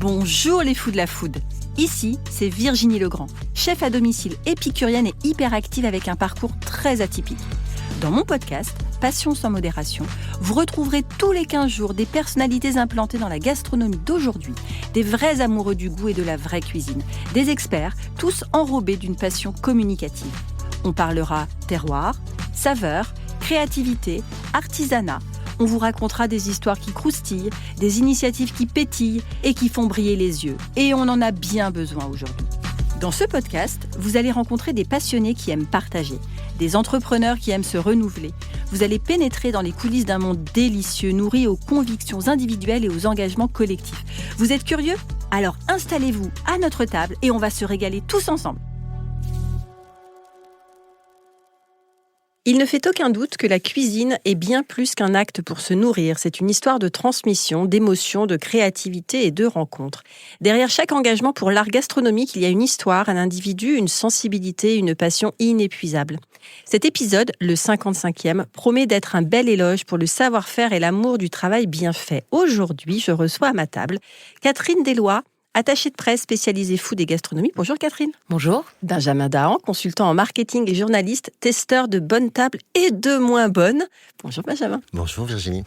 Bonjour les fous de la food. Ici, c'est Virginie Legrand, chef à domicile épicurienne et hyperactive avec un parcours très atypique. Dans mon podcast, Passion sans modération, vous retrouverez tous les 15 jours des personnalités implantées dans la gastronomie d'aujourd'hui, des vrais amoureux du goût et de la vraie cuisine, des experts, tous enrobés d'une passion communicative. On parlera terroir, saveurs, créativité, artisanat. On vous racontera des histoires qui croustillent, des initiatives qui pétillent et qui font briller les yeux. Et on en a bien besoin aujourd'hui. Dans ce podcast, vous allez rencontrer des passionnés qui aiment partager, des entrepreneurs qui aiment se renouveler. Vous allez pénétrer dans les coulisses d'un monde délicieux, nourri aux convictions individuelles et aux engagements collectifs. Vous êtes curieux ? Alors installez-vous à notre table et on va se régaler tous ensemble. Il ne fait aucun doute que la cuisine est bien plus qu'un acte pour se nourrir. C'est une histoire de transmission, d'émotion, de créativité et de rencontres. Derrière chaque engagement pour l'art gastronomique, il y a une histoire, un individu, une sensibilité, une passion inépuisable. Cet épisode, le 55e, promet d'être un bel éloge pour le savoir-faire et l'amour du travail bien fait. Aujourd'hui, je reçois à ma table Catherine Deslois, attachée de presse spécialisée food et gastronomie. Bonjour Catherine. Bonjour. Benjamin Dahan, consultant en marketing et journaliste, testeur de bonnes tables et de moins bonnes. Bonjour Benjamin. Bonjour Virginie.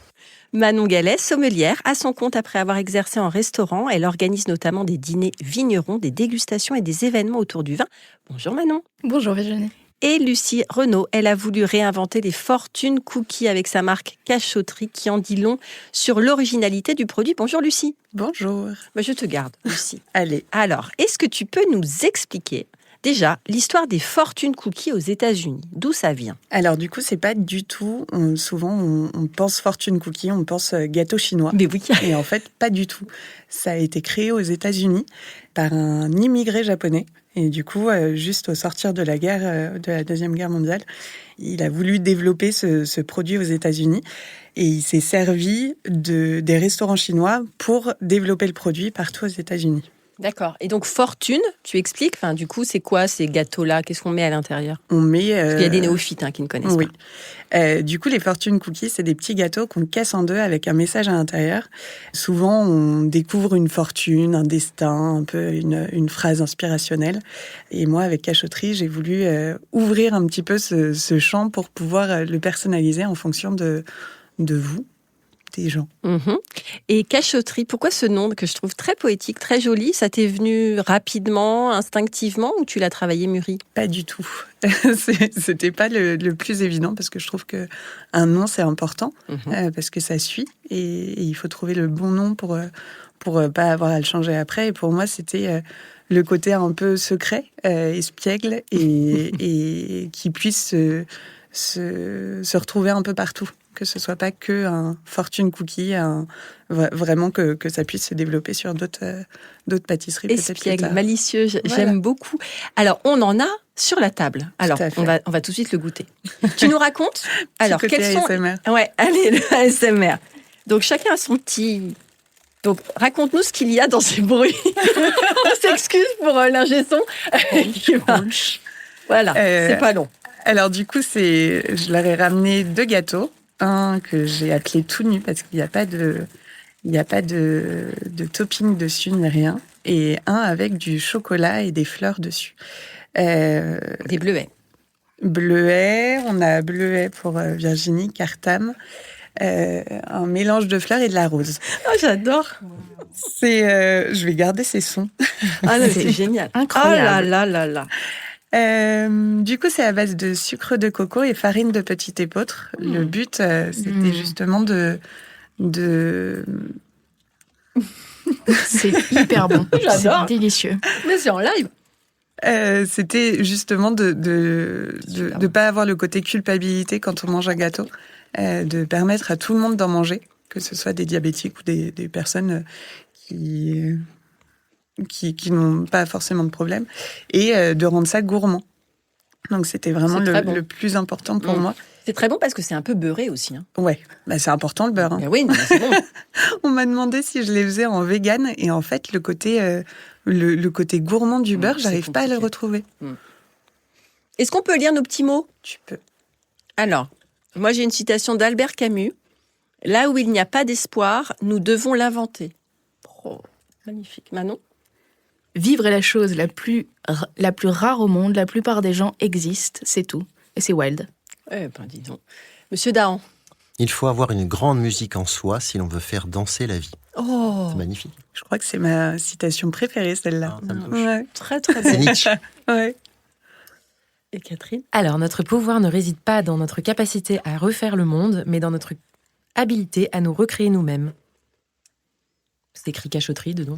Manon Gallet, sommelière, à son compte après avoir exercé en restaurant. Elle organise notamment des dîners vignerons, des dégustations et des événements autour du vin. Bonjour Manon. Bonjour Virginie. Et Lucie Renaud, elle a voulu réinventer les fortunes cookies avec sa marque Cachotterie qui en dit long sur l'originalité du produit. Bonjour Lucie. Bonjour. Je te garde Lucie. Allez. Alors, est-ce que tu peux nous expliquer déjà l'histoire des fortunes cookies aux États-Unis? D'où ça vient? Alors du coup, c'est pas du tout. Souvent, on pense fortune cookie, on pense gâteau chinois. Mais oui. Et en fait, pas du tout. Ça a été créé aux États-Unis par un immigré japonais. Et du coup, juste au sortir de la guerre, de la Deuxième Guerre mondiale, il a voulu développer ce produit aux États-Unis. Et il s'est servi des restaurants chinois pour développer le produit partout aux États-Unis. D'accord. Et donc, fortune, tu expliques, du coup, c'est quoi ces gâteaux-là? Qu'est-ce qu'on met à l'intérieur? On met... Parce qu'il y a des néophytes qui ne connaissent pas. Du coup, les fortune cookies, c'est des petits gâteaux qu'on casse en deux avec un message à l'intérieur. Souvent, on découvre une fortune, un destin, un peu une phrase inspirationnelle. Et moi, avec Cachotterie, j'ai voulu ouvrir un petit peu ce champ pour pouvoir le personnaliser en fonction de vous. Des gens. Et Cachotterie, pourquoi ce nom que je trouve très poétique, très joli? Ça t'est venu rapidement, instinctivement, ou tu l'as travaillé mûri? Pas du tout. C'était pas le plus évident parce que je trouve que un nom c'est important parce que ça suit et il faut trouver le bon nom pour pas avoir à le changer après. Et pour moi, c'était le côté un peu secret, espiègle et qui puisse se retrouver un peu partout. Que ce soit pas que un fortune cookie, vraiment que ça puisse se développer sur d'autres pâtisseries. Espiègle, malicieux, j'aime beaucoup. Alors, on en a sur la table. Alors, on va tout de suite le goûter. Tu nous racontes? Alors, quels sont... ASMR. Ouais, allez, le ASMR. Donc, chacun a son petit... Donc, raconte-nous ce qu'il y a dans ces bruits. On s'excuse pour l'ingé son. Voilà, c'est pas long. Alors, du coup, je leur ai ramené 2 gâteaux. Un que j'ai appelé tout nu parce qu'il n'y a pas de topping dessus ni rien. Et un avec du chocolat et des fleurs dessus. Des bleuets. Bleuets, on a bleuets pour Virginie, Cartam. Un mélange de fleurs et de la rose. Oh, j'adore. Je vais garder ces sons. Ah, c'est génial. Incroyable. Oh là là là là. Du coup, c'est à base de sucre de coco et farine de petit épeautre. Le but, c'était justement de... C'est hyper bon. J'adore. C'est délicieux. Mais c'est en live. C'était justement de pas avoir le côté culpabilité quand on mange un gâteau, de permettre à tout le monde d'en manger, que ce soit des diabétiques ou des personnes qui n'ont pas forcément de problème, et de rendre ça gourmand. Donc c'était vraiment le plus important pour moi. C'est très bon parce que c'est un peu beurré aussi. Ouais, c'est important le beurre. Oui, c'est bon. On m'a demandé si je les faisais en vegan, et en fait le côté gourmand du beurre, j'arrive pas à le retrouver. Est-ce qu'on peut lire nos petits mots? Tu peux. Alors, moi j'ai une citation d'Albert Camus. Là où il n'y a pas d'espoir, nous devons l'inventer. Oh. Magnifique. Manon? Vivre est la chose la plus rare au monde. La plupart des gens existent, c'est tout. Et c'est wild. Eh ben, dis donc. Monsieur Dahan? Il faut avoir une grande musique en soi si l'on veut faire danser la vie. Oh, C'est magnifique. Je crois que c'est ma citation préférée, celle-là. Ah, ça me touche. Ouais. très très C'est bien. Nietzsche. Ouais. Et Catherine? Alors, notre pouvoir ne réside pas dans notre capacité à refaire le monde, mais dans notre habilité à nous recréer nous-mêmes. C'est écrit cachotterie dedans.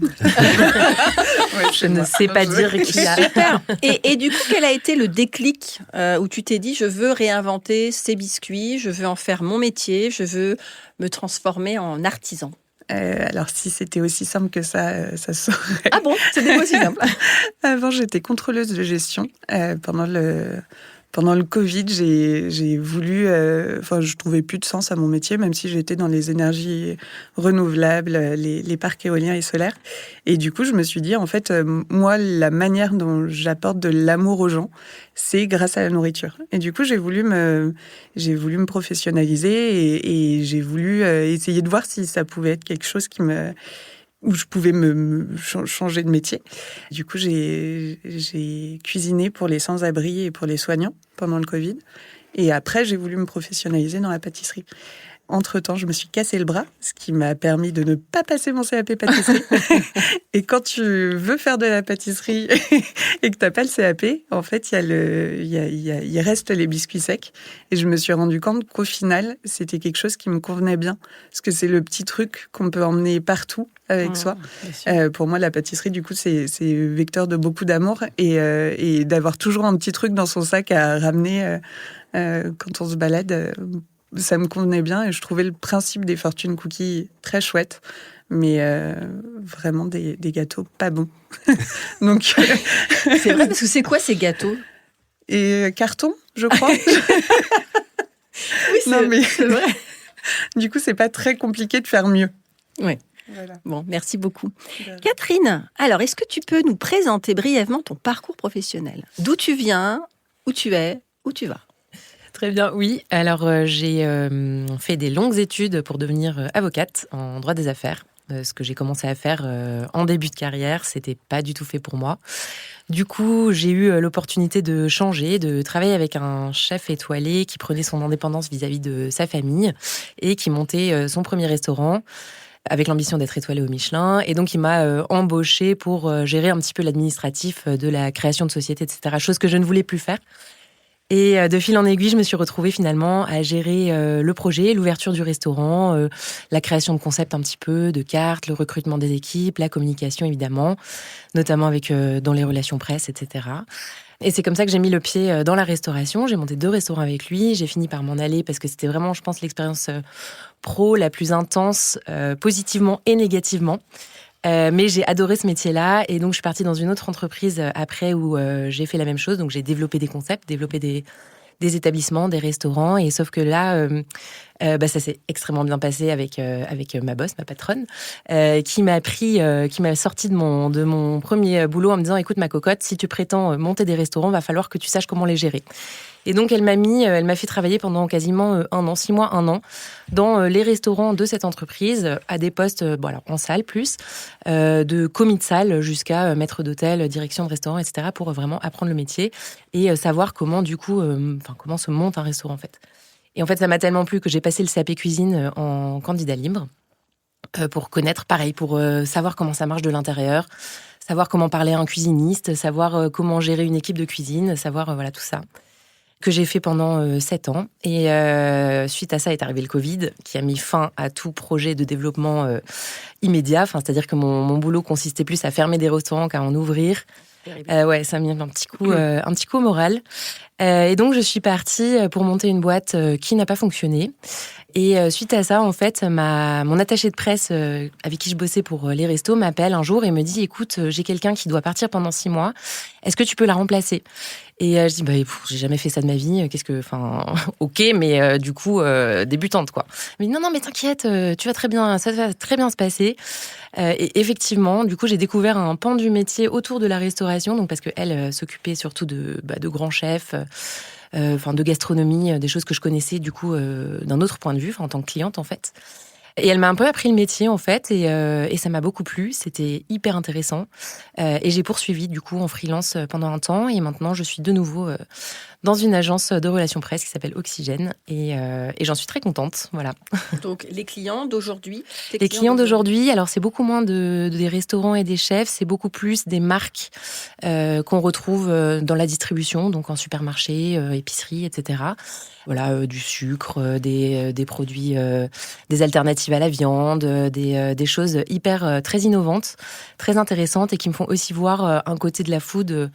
Je ne sais pas dire qui a... Super. Et du coup, quel a été le déclic où tu t'es dit, je veux réinventer ces biscuits, je veux en faire mon métier, je veux me transformer en artisan? Alors, si c'était aussi simple que ça saurait. Ah bon? C'est des mots aussi simples. Avant, j'étais contrôleuse de gestion. Pendant le Covid, j'ai voulu... je trouvais plus de sens à mon métier, même si j'étais dans les énergies renouvelables, les parcs éoliens et solaires. Et du coup, je me suis dit, en fait, moi, la manière dont j'apporte de l'amour aux gens, c'est grâce à la nourriture. Et du coup, j'ai voulu me professionnaliser et j'ai voulu essayer de voir si ça pouvait être quelque chose où je pouvais me changer de métier. Du coup, j'ai cuisiné pour les sans-abri et pour les soignants pendant le Covid. Et après, j'ai voulu me professionnaliser dans la pâtisserie. Entre-temps, je me suis cassé le bras, ce qui m'a permis de ne pas passer mon CAP pâtisserie. Et quand tu veux faire de la pâtisserie et que tu n'as pas le CAP, en fait, il reste les biscuits secs. Et je me suis rendu compte qu'au final, c'était quelque chose qui me convenait bien. Parce que c'est le petit truc qu'on peut emmener partout avec soi. Pour moi, la pâtisserie, du coup, c'est vecteur de beaucoup d'amour. Et d'avoir toujours un petit truc dans son sac à ramener quand on se balade... ça me convenait bien et je trouvais le principe des fortune cookies très chouette, mais vraiment des gâteaux pas bons. Donc, C'est vrai, parce que c'est quoi ces gâteaux? et carton, je crois. Oui, Non, mais c'est vrai. du coup, c'est pas très compliqué de faire mieux. Oui. Voilà. Bon, merci beaucoup. Catherine, alors, est-ce que tu peux nous présenter brièvement ton parcours professionnel? D'où tu viens, où tu es, où tu vas? Très bien, oui. Alors, j'ai fait des longues études pour devenir avocate en droit des affaires. Ce que j'ai commencé à faire en début de carrière, c'était pas du tout fait pour moi. Du coup, j'ai eu l'opportunité de changer, de travailler avec un chef étoilé qui prenait son indépendance vis-à-vis de sa famille et qui montait son premier restaurant avec l'ambition d'être étoilé au Michelin. Et donc, il m'a embauchée pour gérer un petit peu l'administratif de la création de société, etc. Chose que je ne voulais plus faire. Et de fil en aiguille, je me suis retrouvée finalement à gérer le projet, l'ouverture du restaurant, la création de concepts un petit peu, de cartes, le recrutement des équipes, la communication évidemment, notamment avec dans les relations presse, etc. Et c'est comme ça que j'ai mis le pied dans la restauration. J'ai monté 2 restaurants avec lui. J'ai fini par m'en aller parce que c'était vraiment, je pense, l'expérience pro la plus intense, positivement et négativement. Mais j'ai adoré ce métier-là et donc je suis partie dans une autre entreprise après où j'ai fait la même chose. Donc j'ai développé des concepts, développé des établissements, des restaurants et sauf que là, ça s'est extrêmement bien passé avec ma boss, ma patronne, qui m'a sorti de mon premier boulot en me disant écoute ma cocotte, si tu prétends monter des restaurants, va falloir que tu saches comment les gérer. Et donc, elle m'a fait travailler pendant quasiment 1 an, 6 mois, 1 an, dans les restaurants de cette entreprise, à des postes, alors en salle plus, de commis de salle jusqu'à maître d'hôtel, direction de restaurant, etc., pour vraiment apprendre le métier et savoir comment, du coup, comment se monte un restaurant, en fait. Et en fait, ça m'a tellement plu que j'ai passé le CAP cuisine en candidat libre pour connaître, pareil, pour savoir comment ça marche de l'intérieur, savoir comment parler à un cuisiniste, savoir comment gérer une équipe de cuisine, savoir, voilà, tout ça. Que j'ai fait pendant 7 ans. Et suite à ça est arrivé le Covid, qui a mis fin à tout projet de développement immédiat. Enfin, c'est-à-dire que mon boulot consistait plus à fermer des restaurants qu'à en ouvrir. Ouais, ça m'a mis un petit coup au moral. Et donc, je suis partie pour monter une boîte qui n'a pas fonctionné. Et suite à ça, en fait, mon attachée de presse avec qui je bossais pour les restos m'appelle un jour et me dit « Écoute, j'ai quelqu'un qui doit partir pendant 6 mois. Est-ce que tu peux la remplacer ?» Et je dis j'ai jamais fait ça de ma vie. Ok, mais du coup débutante quoi. Mais non, mais t'inquiète, ça va très bien se passer. Et effectivement, du coup, j'ai découvert un pan du métier autour de la restauration, donc parce que elle s'occupait surtout de grands chefs. De gastronomie, des choses que je connaissais du coup d'un autre point de vue, en tant que cliente en fait. Et elle m'a un peu appris le métier, en fait, et ça m'a beaucoup plu. C'était hyper intéressant. Et j'ai poursuivi, du coup, en freelance pendant un temps. Et maintenant, je suis de nouveau dans une agence de relations presse qui s'appelle Oxygène. Et j'en suis très contente, voilà. Donc, les clients d'aujourd'hui. Les clients d'aujourd'hui, alors c'est beaucoup moins des restaurants et des chefs, c'est beaucoup plus des marques qu'on retrouve dans la distribution, donc en supermarché, épicerie, etc. Voilà, du sucre, des produits, des alternatives à la viande, des choses hyper très innovantes, très intéressantes et qui me font aussi voir un côté de la food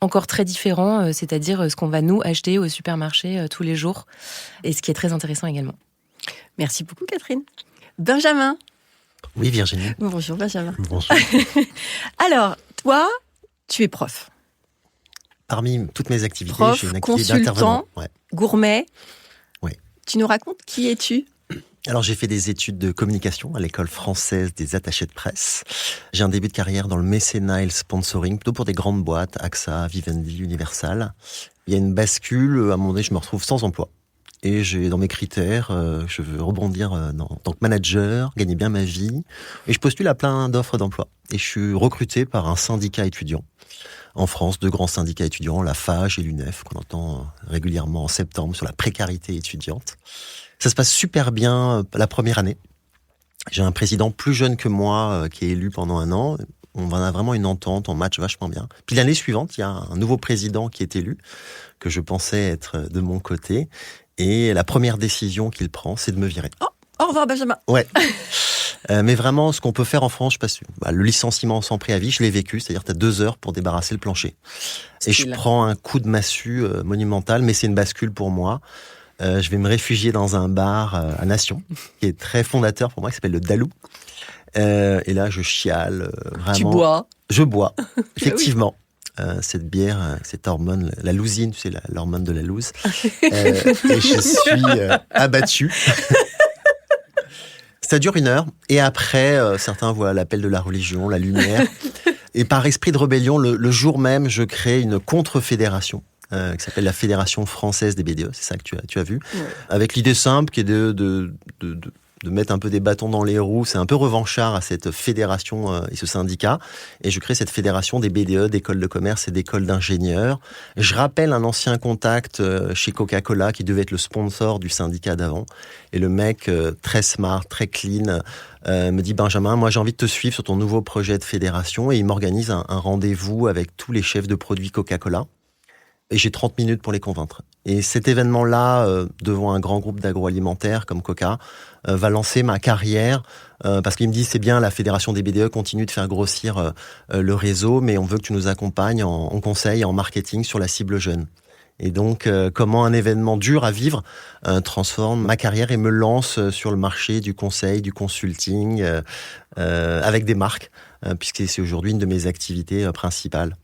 encore très différent, c'est-à-dire ce qu'on va nous acheter au supermarché tous les jours, et ce qui est très intéressant également. Merci beaucoup, Catherine. Benjamin. Oui, Virginie. Bonjour, Benjamin. Bonjour. Alors, toi, tu es prof. Parmi toutes mes activités, Prof, j'ai une activité consultant, d'intervenant. Ouais. gourmet. Oui. Tu nous racontes qui es-tu ? Alors, j'ai fait des études de communication à l'école française des attachés de presse. J'ai un début de carrière dans le mécénat et le sponsoring, plutôt pour des grandes boîtes, AXA, Vivendi, Universal. Il y a une bascule, à un moment donné, je me retrouve sans emploi. Et j'ai dans mes critères, je veux rebondir en tant que manager, gagner bien ma vie. Et je postule à plein d'offres d'emploi. Et je suis recruté par un syndicat étudiant. En France, 2 grands syndicats étudiants, la FAGE et l'UNEF, qu'on entend régulièrement en septembre sur la précarité étudiante. Ça se passe super bien la première année. J'ai un président plus jeune que moi qui est élu pendant 1 an. On a vraiment une entente, on match vachement bien. Puis l'année suivante, il y a un nouveau président qui est élu, que je pensais être de mon côté. Et la première décision qu'il prend, c'est de me virer. Oh, au revoir, Benjamin. Ouais. Mais vraiment, ce qu'on peut faire en France, je passe, le licenciement sans préavis, je l'ai vécu, c'est-à-dire tu as 2 heures pour débarrasser le plancher. Et je prends un coup de massue monumental, mais c'est une bascule pour moi. Je vais me réfugier dans un bar à Nation, qui est très fondateur pour moi, qui s'appelle le Dalou. Et là, je chiale vraiment. Tu bois. Je bois, effectivement. Cette bière, cette hormone, la lousine, tu sais, l'hormone de la loose. Et je suis abattu. Ça dure 1 heure. Et après, certains voient l'appel de la religion, la lumière. Et par esprit de rébellion, le jour même, je crée une contre-fédération qui s'appelle la Fédération Française des BDE. C'est ça que tu as vu. Ouais. Avec l'idée simple qui est de mettre un peu des bâtons dans les roues. C'est un peu revanchard à cette fédération et ce syndicat. Et je crée cette fédération des BDE, d'écoles de commerce et d'écoles d'ingénieurs. Je rappelle un ancien contact chez Coca-Cola qui devait être le sponsor du syndicat d'avant. Et le mec, très smart, très clean, me dit « Benjamin, moi j'ai envie de te suivre sur ton nouveau projet de fédération. » Et il m'organise un rendez-vous avec tous les chefs de produits Coca-Cola. Et j'ai 30 minutes pour les convaincre. Et cet événement-là, devant un grand groupe d'agroalimentaire comme Coca, va lancer ma carrière, parce qu'il me dit, c'est bien, la Fédération des BDE continue de faire grossir le réseau, mais on veut que tu nous accompagnes en conseil et en marketing sur la cible jeune. Et donc, comment un événement dur à vivre transforme ma carrière et me lance sur le marché du conseil, du consulting, avec des marques, puisque c'est aujourd'hui une de mes activités principales.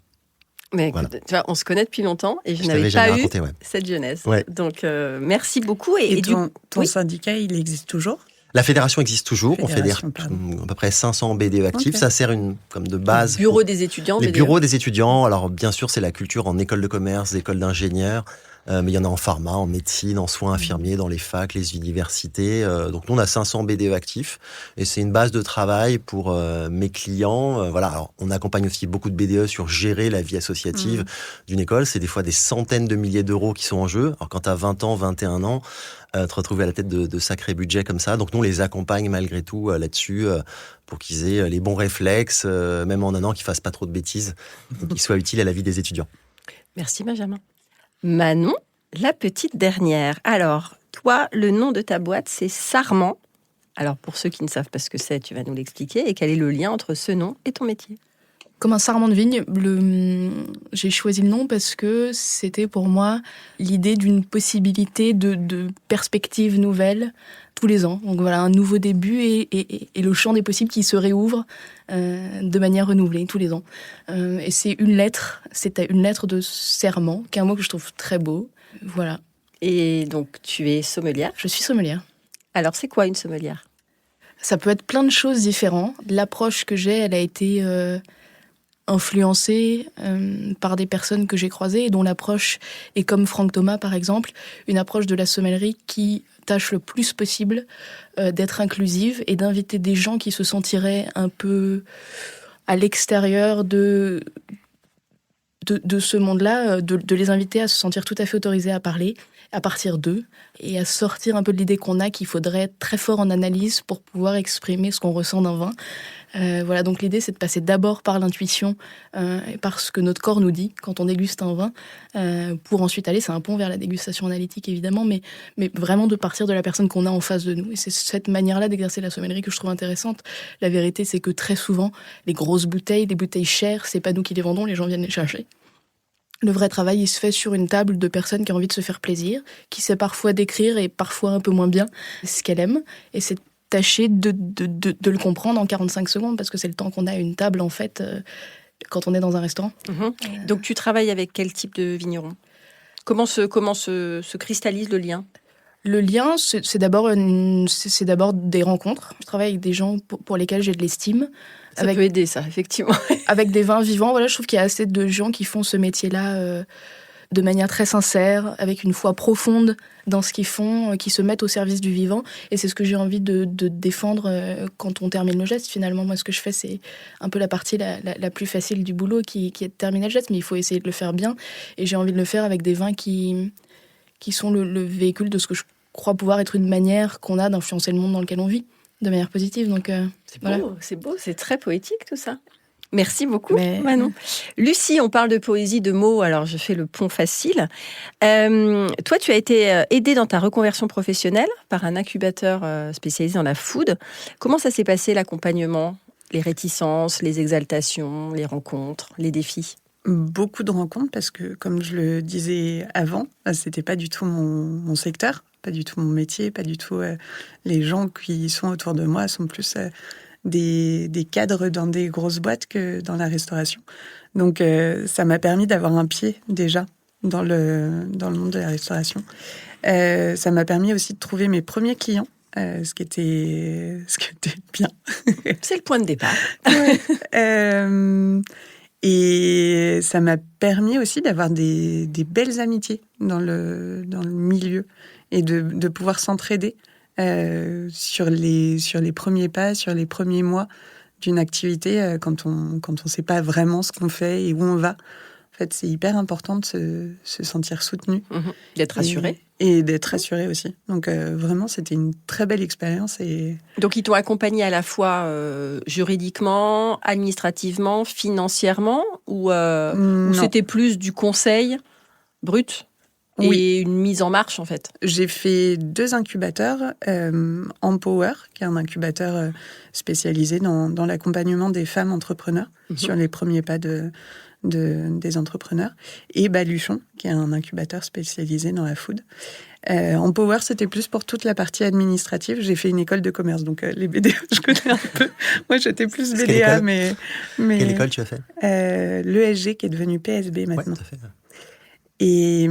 Mais écoute, voilà. Tu vois, on se connaît depuis longtemps et je n'avais pas eu cette jeunesse. Ouais. Donc, merci beaucoup. Et ton syndicat, il existe toujours ? La fédération existe toujours. On fédère à peu près 500 BDE actifs. Okay. Ça sert comme de base. Le bureau des étudiants. Les bureaux des étudiants. Alors, bien sûr, c'est la culture en école de commerce, école d'ingénieurs. Mais il y en a en pharma, en médecine, en soins infirmiers, dans les facs, les universités. Donc nous, on a 500 BDE actifs et c'est une base de travail pour mes clients. Voilà. Alors, on accompagne aussi beaucoup de BDE sur gérer la vie associative d'une école. C'est des fois des centaines de milliers d'euros qui sont en jeu. Alors quand tu as 20 ans, 21 ans, te retrouver à la tête de sacrés budgets comme ça. Donc nous, on les accompagne malgré tout là-dessus pour qu'ils aient les bons réflexes, même en un an, qu'ils fassent pas trop de bêtises et qu'ils soient utiles à la vie des étudiants. Merci Benjamin. Manon, la petite dernière. Alors, toi, le nom de ta boîte, c'est Sarment. Alors, pour ceux qui ne savent pas ce que c'est, tu vas nous l'expliquer. Et quel est le lien entre ce nom et ton métier ? Comme un sarment de vigne, j'ai choisi le nom parce que c'était pour moi l'idée d'une possibilité de perspectives nouvelles tous les ans. Donc voilà, un nouveau début et le champ des possibles qui se réouvre de manière renouvelée tous les ans. Et c'était une lettre de serment, qui est un mot que je trouve très beau. Voilà. Et donc, tu es sommelière ? Je suis sommelière. Alors, c'est quoi une sommelière ? Ça peut être plein de choses différentes. L'approche que j'ai, elle a été influencée par des personnes que j'ai croisées et dont l'approche est comme Franck Thomas, par exemple, une approche de la sommellerie qui tâche le plus possible d'être inclusive et d'inviter des gens qui se sentiraient un peu à l'extérieur de ce monde-là, de les inviter à se sentir tout à fait autorisés à parler, à partir d'eux, et à sortir un peu de l'idée qu'on a qu'il faudrait être très fort en analyse pour pouvoir exprimer ce qu'on ressent d'un vin. Voilà, donc l'idée, c'est de passer d'abord par l'intuition, et par ce que notre corps nous dit quand on déguste un vin, pour ensuite aller, c'est un pont vers la dégustation analytique évidemment, mais vraiment de partir de la personne qu'on a en face de nous. Et c'est cette manière-là d'exercer la sommellerie que je trouve intéressante. La vérité, c'est que très souvent, les grosses bouteilles, les bouteilles chères, c'est pas nous qui les vendons, les gens viennent les chercher. Le vrai travail, il se fait sur une table de personnes qui ont envie de se faire plaisir, qui sait parfois décrire et parfois un peu moins bien ce qu'elle aime. Et c'est tâcher de le comprendre en 45 secondes, parce que c'est le temps qu'on a à une table, en fait, quand on est dans un restaurant. Donc, tu travailles avec quel type de vigneron ? Comment se cristallise le lien ? Le lien, c'est d'abord des rencontres. Je travaille avec des gens pour lesquels j'ai de l'estime. Ça peut aider, ça, effectivement. Avec des vins vivants, voilà, je trouve qu'il y a assez de gens qui font ce métier-là de manière très sincère, avec une foi profonde dans ce qu'ils font, qui se mettent au service du vivant. Et c'est ce que j'ai envie de défendre quand on termine le geste. Finalement, moi, ce que je fais, c'est un peu la partie la plus facile du boulot, qui est de terminer le geste, mais il faut essayer de le faire bien. Et j'ai envie de le faire avec des vins qui sont le véhicule de ce que je crois pouvoir être une manière qu'on a d'influencer le monde dans lequel on vit, de manière positive. Donc, c'est beau, c'est très poétique tout ça. Merci beaucoup, Manon. Lucie, on parle de poésie, de mots, alors je fais le pont facile. Toi, tu as été aidée dans ta reconversion professionnelle par un incubateur spécialisé dans la food. Comment ça s'est passé, l'accompagnement, les réticences, les exaltations, les rencontres, les défis ? Beaucoup de rencontres, parce que, comme je le disais avant, c'était pas du tout mon secteur, pas du tout mon métier, pas du tout les gens qui sont autour de moi sont plus des cadres dans des grosses boîtes que dans la restauration. Donc ça m'a permis d'avoir un pied déjà dans le monde de la restauration. Ça m'a permis aussi de trouver mes premiers clients, ce qui était bien. C'est le point de départ. Et ça m'a permis aussi d'avoir des belles amitiés dans le milieu et de pouvoir s'entraider sur les premiers pas, sur les premiers mois d'une activité, quand on sait pas vraiment ce qu'on fait et où on va. En fait, c'est hyper important de se sentir soutenu. D'être rassuré. Et d'être rassuré aussi. Donc vraiment, c'était une très belle expérience. Donc ils t'ont accompagné à la fois juridiquement, administrativement, financièrement, ou c'était plus du conseil brut ? Oui. Et une mise en marche, en fait. J'ai fait 2 incubateurs. Empower, qui est un incubateur spécialisé dans l'accompagnement des femmes entrepreneurs sur les premiers pas des entrepreneurs. Et Baluchon, qui est un incubateur spécialisé dans la food. Empower, c'était plus pour toute la partie administrative. J'ai fait une école de commerce, donc les BDA, je connais un peu. Moi, j'étais plus BDA, mais... Quelle école tu as fait ? L'ESG, qui est devenu PSB maintenant. Ouais, tout à fait. Et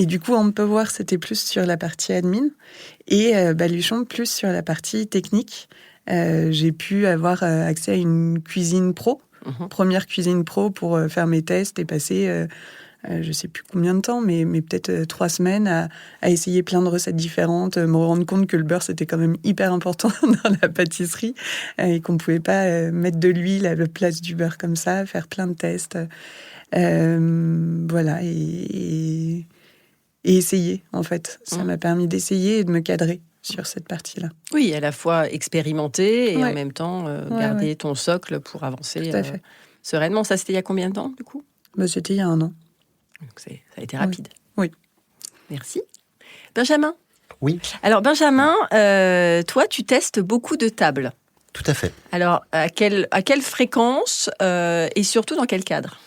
du coup, Empower, c'était plus sur la partie admin, et Baluchon, plus sur la partie technique. J'ai pu avoir accès à une cuisine pro, première cuisine pro pour faire mes tests et passer, je ne sais plus combien de temps, mais peut-être 3 semaines à essayer plein de recettes différentes, me rendre compte que le beurre, c'était quand même hyper important dans la pâtisserie, et qu'on ne pouvait pas mettre de l'huile à la place du beurre comme ça, faire plein de tests. Voilà, et essayer, en fait. Ça m'a permis d'essayer et de me cadrer sur cette partie-là. Oui, à la fois expérimenter et en même temps garder ton socle pour avancer sereinement. Ça, c'était il y a combien de temps, du coup ? C'était il y a 1 an. Donc ça a été rapide. Oui. Merci. Benjamin ? Oui. Alors, Benjamin, toi, tu testes beaucoup de tables. Tout à fait. Alors, à quelle fréquence et surtout dans quel cadre ?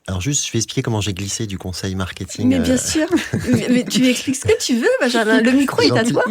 Alors juste, je vais expliquer comment j'ai glissé du conseil marketing. Mais bien sûr. Mais tu expliques ce que tu veux, Benjamin. Le micro est à toi.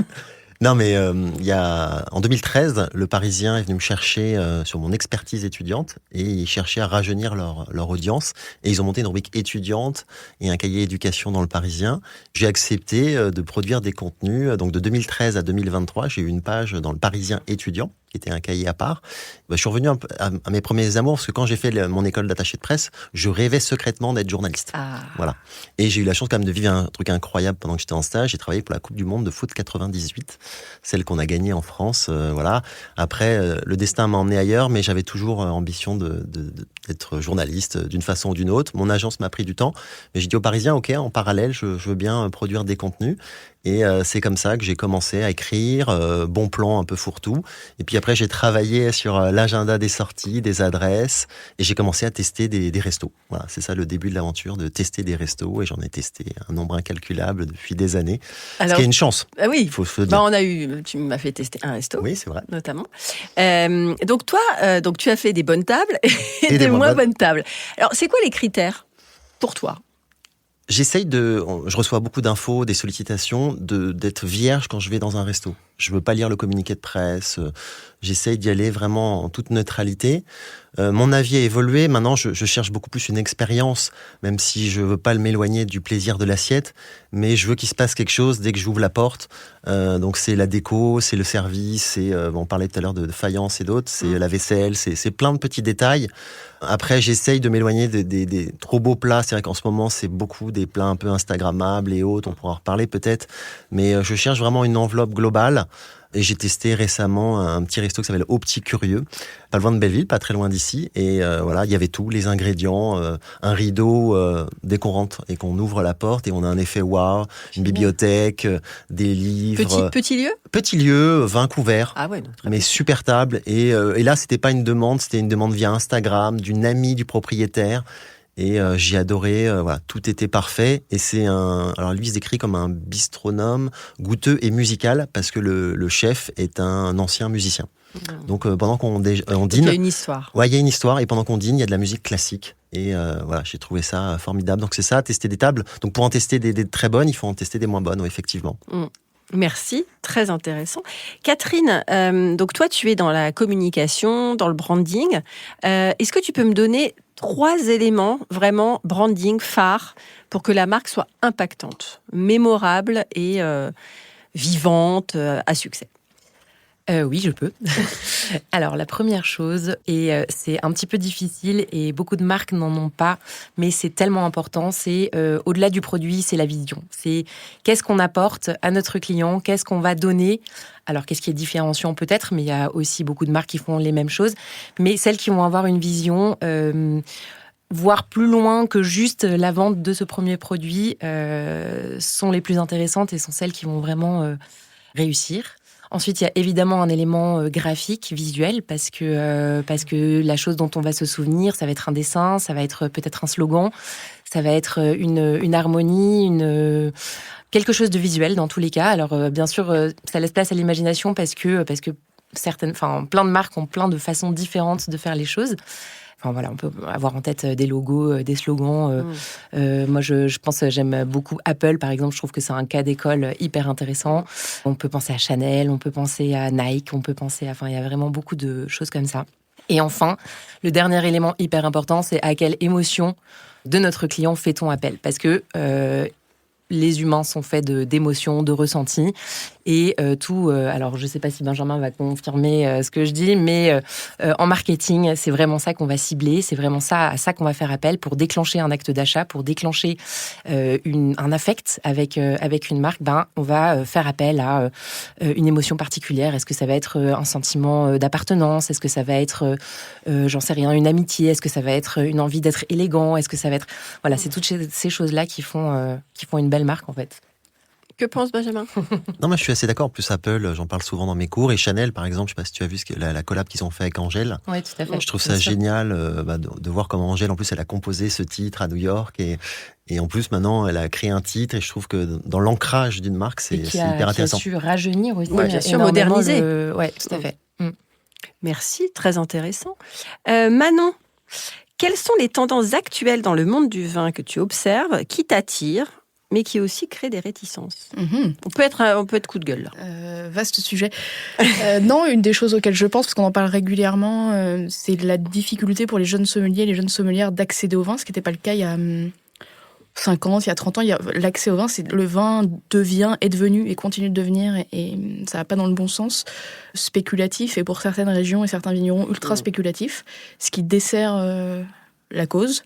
Non, mais en 2013, Le Parisien est venu me chercher sur mon expertise étudiante et ils cherchaient à rajeunir leur audience. Et ils ont monté une rubrique étudiante et un cahier éducation dans Le Parisien. J'ai accepté de produire des contenus. Donc de 2013 à 2023, j'ai eu une page dans Le Parisien étudiant qui était un cahier à part. Je suis revenu à mes premiers amours, parce que quand j'ai fait mon école d'attaché de presse, je rêvais secrètement d'être journaliste. Voilà. Et j'ai eu la chance quand même de vivre un truc incroyable pendant que j'étais en stage. J'ai travaillé pour la Coupe du Monde de foot 98, celle qu'on a gagnée en France. Voilà. Après, le destin m'a emmené ailleurs, mais j'avais toujours ambition d'être journaliste d'une façon ou d'une autre. Mon agence m'a pris du temps, mais j'ai dit aux Parisiens, ok, en parallèle, je veux bien produire des contenus. Et c'est comme ça que j'ai commencé à écrire, bon plan un peu fourre-tout. Et puis après, j'ai travaillé sur l'agenda des sorties, des adresses, et j'ai commencé à tester des restos. Voilà, c'est ça le début de l'aventure, de tester des restos, et j'en ai testé un nombre incalculable depuis des années. Alors, ce qui est une chance. Oui, il faut se le dire. tu m'as fait tester un resto. Oui, c'est vrai. Notamment. Donc toi, tu as fait des bonnes tables et des moins bonnes tables. Alors, c'est quoi les critères pour toi ? Je reçois beaucoup d'infos, des sollicitations, d'être vierge quand je vais dans un resto. Je veux pas lire le communiqué de presse. J'essaye d'y aller vraiment en toute neutralité. Mon avis a évolué. Maintenant, je cherche beaucoup plus une expérience, même si je veux pas m'éloigner du plaisir de l'assiette. Mais je veux qu'il se passe quelque chose dès que j'ouvre la porte. Donc c'est la déco, c'est le service, on parlait tout à l'heure de faïence et d'autres. C'est la vaisselle, c'est plein de petits détails. Après, j'essaye de m'éloigner des trop beaux plats. C'est vrai qu'en ce moment, c'est beaucoup des plats un peu instagrammables et autres. On pourra en reparler peut-être. Mais je cherche vraiment une enveloppe globale. Et j'ai testé récemment un petit resto qui s'appelle Au Petit Curieux, pas loin de Belleville, pas très loin d'ici. Et voilà, il y avait tout, les ingrédients, un rideau dès qu'on rentre et qu'on ouvre la porte et on a un effet wow, une bibliothèque, des livres. Petit lieu ? Petit lieu, 20 couverts, mais super table. Et là, c'était pas une demande, c'était une demande via Instagram d'une amie du propriétaire. Et j'ai adoré, voilà, tout était parfait. Et alors lui il se décrit comme un bistronome goûteux et musical parce que le chef est un ancien musicien. Donc pendant qu'on dîne, il y a une histoire. Ouais, il y a une histoire. Et pendant qu'on dîne, il y a de la musique classique. Et voilà, j'ai trouvé ça formidable. Donc c'est ça, tester des tables. Donc pour en tester des très bonnes, il faut en tester des moins bonnes, effectivement. Merci, très intéressant. Catherine, donc toi, tu es dans la communication, dans le branding. Est-ce que tu peux me donner 3 éléments vraiment branding phares pour que la marque soit impactante, mémorable et vivante, à succès ? Oui, je peux. Alors, la première chose, et c'est un petit peu difficile et beaucoup de marques n'en ont pas, mais c'est tellement important, c'est au-delà du produit, c'est la vision. C'est qu'est-ce qu'on apporte à notre client, qu'est-ce qu'on va donner. Alors, qu'est-ce qui est différenciant peut-être, mais il y a aussi beaucoup de marques qui font les mêmes choses. Mais celles qui vont avoir une vision... voire plus loin que juste la vente de ce premier produit, sont les plus intéressantes et sont celles qui vont vraiment réussir. Ensuite, il y a évidemment un élément graphique, visuel, parce que la chose dont on va se souvenir, ça va être un dessin, ça va être peut-être un slogan, ça va être une harmonie, quelque chose de visuel dans tous les cas. Alors, bien sûr, ça laisse place à l'imagination parce que plein de marques ont plein de façons différentes de faire les choses. Enfin voilà, on peut avoir en tête des logos, des slogans. Moi, je pense, j'aime beaucoup Apple, par exemple. Je trouve que c'est un cas d'école hyper intéressant. On peut penser à Chanel, on peut penser à Nike, il y a vraiment beaucoup de choses comme ça. Et enfin, le dernier élément hyper important, c'est à quelle émotion de notre client fait-on appel ? Parce que les humains sont faits d'émotions, de ressentis. Et alors je ne sais pas si Benjamin va confirmer ce que je dis, mais en marketing, c'est vraiment ça qu'on va cibler, c'est vraiment à ça qu'on va faire appel pour déclencher un acte d'achat, pour déclencher un affect avec une marque. On va faire appel à une émotion particulière. Est-ce que ça va être un sentiment d'appartenance ? Est-ce que ça va être, j'en sais rien, une amitié ? Est-ce que ça va être une envie d'être élégant ? Est-ce que ça va être... Voilà, c'est toutes ces choses-là qui font une belle marque, en fait. Que pense Benjamin ? Non, moi je suis assez d'accord. En plus, Apple, j'en parle souvent dans mes cours. Et Chanel, par exemple, je ne sais pas si tu as vu la collab qu'ils ont fait avec Angèle. Oui, tout à fait. Je trouve ça génial de voir comment Angèle, en plus, elle a composé ce titre à New York. Et en plus, maintenant, elle a créé un titre. Et je trouve que dans l'ancrage d'une marque, c'est hyper intéressant. Qui a su rajeunir aussi. Ouais, bien sûr, moderniser. Oui, tout à fait. Merci, très intéressant. Manon, quelles sont les tendances actuelles dans le monde du vin que tu observes, qui t'attirent, mais qui aussi créent des réticences ? On peut être coup de gueule, là. Vaste sujet. Non, une des choses auxquelles je pense, parce qu'on en parle régulièrement, c'est la difficulté pour les jeunes sommeliers et les jeunes sommelières d'accéder au vin, ce qui n'était pas le cas il y a 50, il y a 30 ans, l'accès au vin, le vin est devenu et continue de devenir, et ça va pas dans le bon sens, spéculatif, et pour certaines régions et certains vignerons ultra spéculatifs, ce qui dessert la cause.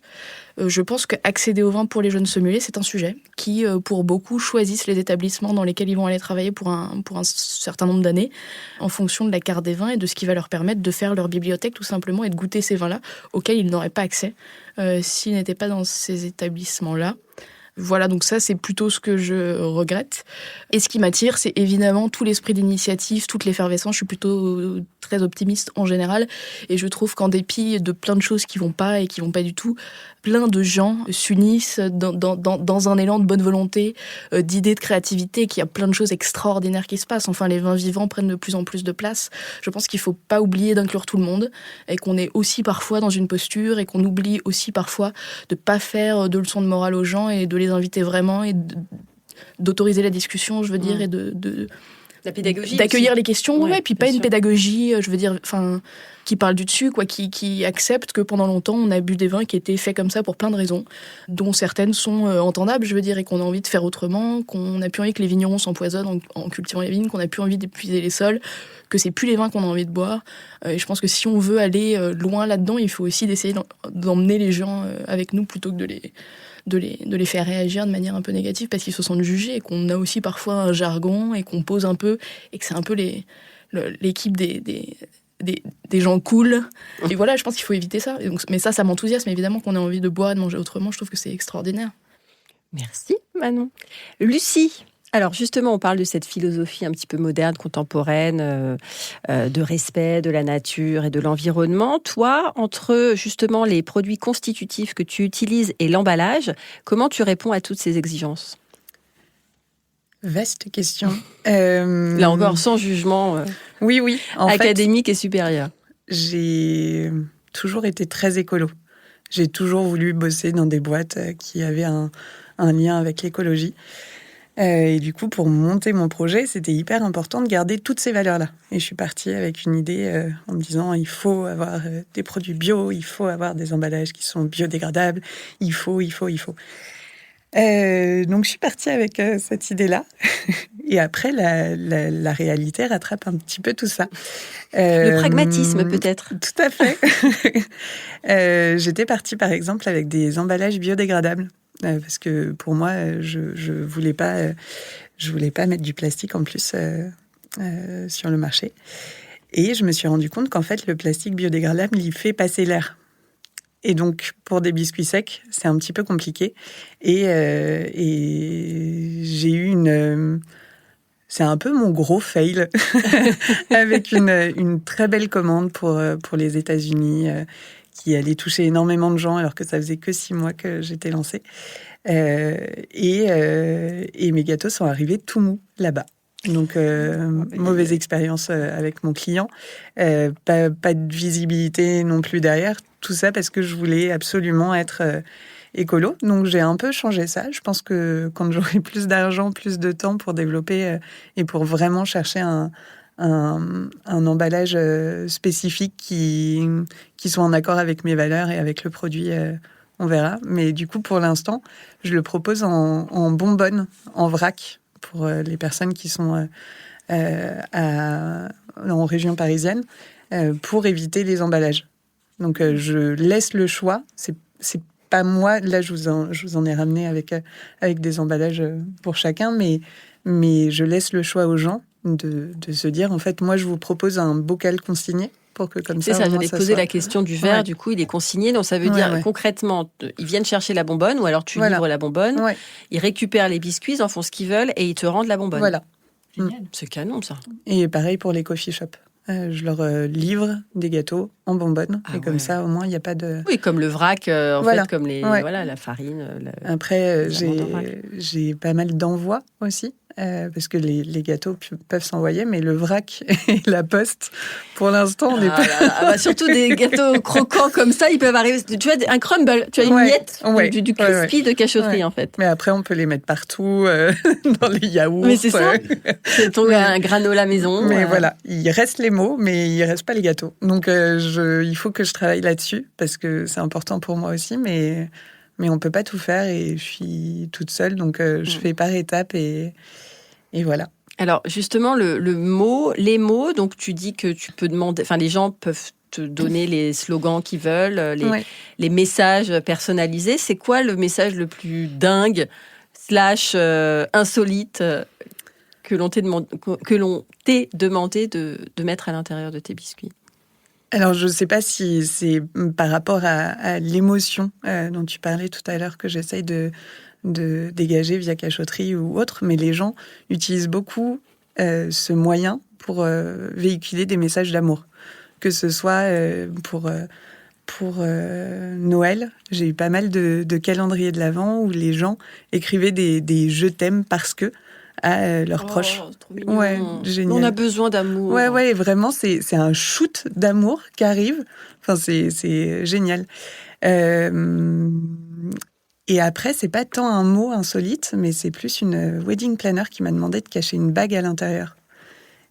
Je pense qu'accéder au vin pour les jeunes sommeliers, c'est un sujet qui, pour beaucoup, choisissent les établissements dans lesquels ils vont aller travailler pour un certain nombre d'années, en fonction de la carte des vins et de ce qui va leur permettre de faire leur bibliothèque, tout simplement, et de goûter ces vins-là, auxquels ils n'auraient pas accès s'ils n'étaient pas dans ces établissements-là. Voilà, donc ça, c'est plutôt ce que je regrette. Et ce qui m'attire, c'est évidemment tout l'esprit d'initiative, toute l'effervescence. Je suis plutôt très optimiste en général. Et je trouve qu'en dépit de plein de choses qui vont pas et qui vont pas du tout, plein de gens s'unissent dans un élan de bonne volonté, d'idées, de créativité, qu'il y a plein de choses extraordinaires qui se passent. Enfin, les vins vivants prennent de plus en plus de place. Je pense qu'il faut pas oublier d'inclure tout le monde et qu'on est aussi parfois dans une posture et qu'on oublie aussi parfois de pas faire de leçons de morale aux gens et de les inviter vraiment et d'autoriser la discussion, je veux dire, et de la pédagogie d'accueillir aussi. les questions, Ouais, puis pas bien une sûr. pédagogie, je veux dire, enfin, qui parle du dessus, quoi, qui accepte que pendant longtemps on a bu des vins qui étaient faits comme ça pour plein de raisons, dont certaines sont entendables, je veux dire, et qu'on a envie de faire autrement, qu'on a plus envie que les vignerons s'empoisonnent en cultivant les vignes, qu'on a plus envie d'épuiser les sols, que c'est plus les vins qu'on a envie de boire. Et je pense que si on veut aller loin là-dedans, il faut aussi essayer d'emmener les gens avec nous plutôt que de les faire réagir de manière un peu négative parce qu'ils se sentent jugés et qu'on a aussi parfois un jargon et qu'on pose un peu et que c'est un peu l'équipe des gens cool. Et voilà, je pense qu'il faut éviter ça. Et donc, mais ça m'enthousiasme évidemment qu'on ait envie de boire et de manger autrement. Je trouve que c'est extraordinaire. Merci Manon. Lucie, alors justement, on parle de cette philosophie un petit peu moderne, contemporaine, de respect de la nature et de l'environnement. Toi, entre justement les produits constitutifs que tu utilises et l'emballage, comment tu réponds à toutes ces exigences ? Vaste question. Là encore, sans jugement Oui. académique et supérieur. J'ai toujours été très écolo. J'ai toujours voulu bosser dans des boîtes qui avaient un lien avec l'écologie. Et du coup, pour monter mon projet, c'était hyper important de garder toutes ces valeurs-là. Et je suis partie avec une idée en me disant il faut avoir des produits bio, il faut avoir des emballages qui sont biodégradables, il faut. Donc, je suis partie avec cette idée-là. Et après, la réalité rattrape un petit peu tout ça. Le pragmatisme, peut-être. Tout à fait. J'étais partie, par exemple, avec des emballages biodégradables. Parce que pour moi, je voulais pas mettre du plastique en plus sur le marché. Et je me suis rendu compte qu'en fait, le plastique biodégradable, il fait passer l'air. Et donc, pour des biscuits secs, c'est un petit peu compliqué. Et j'ai eu c'est un peu mon gros fail avec une très belle commande pour les États-Unis qui allait toucher énormément de gens alors que ça faisait que 6 mois que j'étais lancée. Et mes gâteaux sont arrivés tout mous là-bas. Donc, mauvaise expérience avec mon client. Pas de visibilité non plus derrière. Tout ça parce que je voulais absolument être écolo. Donc, j'ai un peu changé ça. Je pense que quand j'aurai plus d'argent, plus de temps pour développer et pour vraiment chercher un emballage spécifique qui soit en accord avec mes valeurs et avec le produit, on verra. Mais du coup, pour l'instant, je le propose en bonbonne, en vrac, pour les personnes qui sont en région parisienne, pour éviter les emballages. Donc, je laisse le choix. C'est pas moi. Là, je vous en ai ramené avec des emballages pour chacun, mais je laisse le choix aux gens de se dire, en fait, moi, je vous propose un bocal consigné pour que comme ça... C'est ça, j'allais poser la question du verre, du coup, il est consigné, donc ça veut dire concrètement, ils viennent chercher la bonbonne, ou alors tu livres la bonbonne, ils récupèrent les biscuits, ils en font ce qu'ils veulent, et ils te rendent la bonbonne. Voilà. C'est canon, ça. Et pareil pour les coffee shops. Je leur livre des gâteaux en bonbonne, et comme ça, au moins, il n'y a pas de... Oui, comme le vrac, en fait, comme la farine. Après, j'ai pas mal d'envois aussi. Parce que les gâteaux peuvent s'envoyer, mais le vrac et la poste, pour l'instant, on n'est pas... surtout des gâteaux croquants comme ça, ils peuvent arriver... Tu vois, un crumble, tu as une miette du crispy de cachotterie, en fait. Mais après, on peut les mettre partout, dans les yaourts. Mais c'est ça, c'est un granola maison. Mais voilà, il reste les mots, mais il reste pas les gâteaux. Donc, il faut que je travaille là-dessus, parce que c'est important pour moi aussi, mais mais on peut pas tout faire et je suis toute seule, donc je fais par étapes et voilà. Alors justement, les mots, donc tu dis que tu peux demander, enfin les gens peuvent te donner les slogans qu'ils veulent, les messages personnalisés. C'est quoi le message le plus dingue / insolite que l'on t'ait demandé de mettre à l'intérieur de tes biscuits? Alors, je ne sais pas si c'est par rapport à l'émotion dont tu parlais tout à l'heure que j'essaye de dégager via cachotterie ou autre, mais les gens utilisent beaucoup ce moyen pour véhiculer des messages d'amour. Que ce soit pour Noël, j'ai eu pas mal de calendriers de l'Avent où les gens écrivaient des « je t'aime parce que » à leurs proches. Trop mignon. Ouais, génial. On a besoin d'amour. Ouais, vraiment, c'est un shoot d'amour qui arrive. Enfin, c'est génial. Et après, c'est pas tant un mot insolite, mais c'est plus une wedding planner qui m'a demandé de cacher une bague à l'intérieur.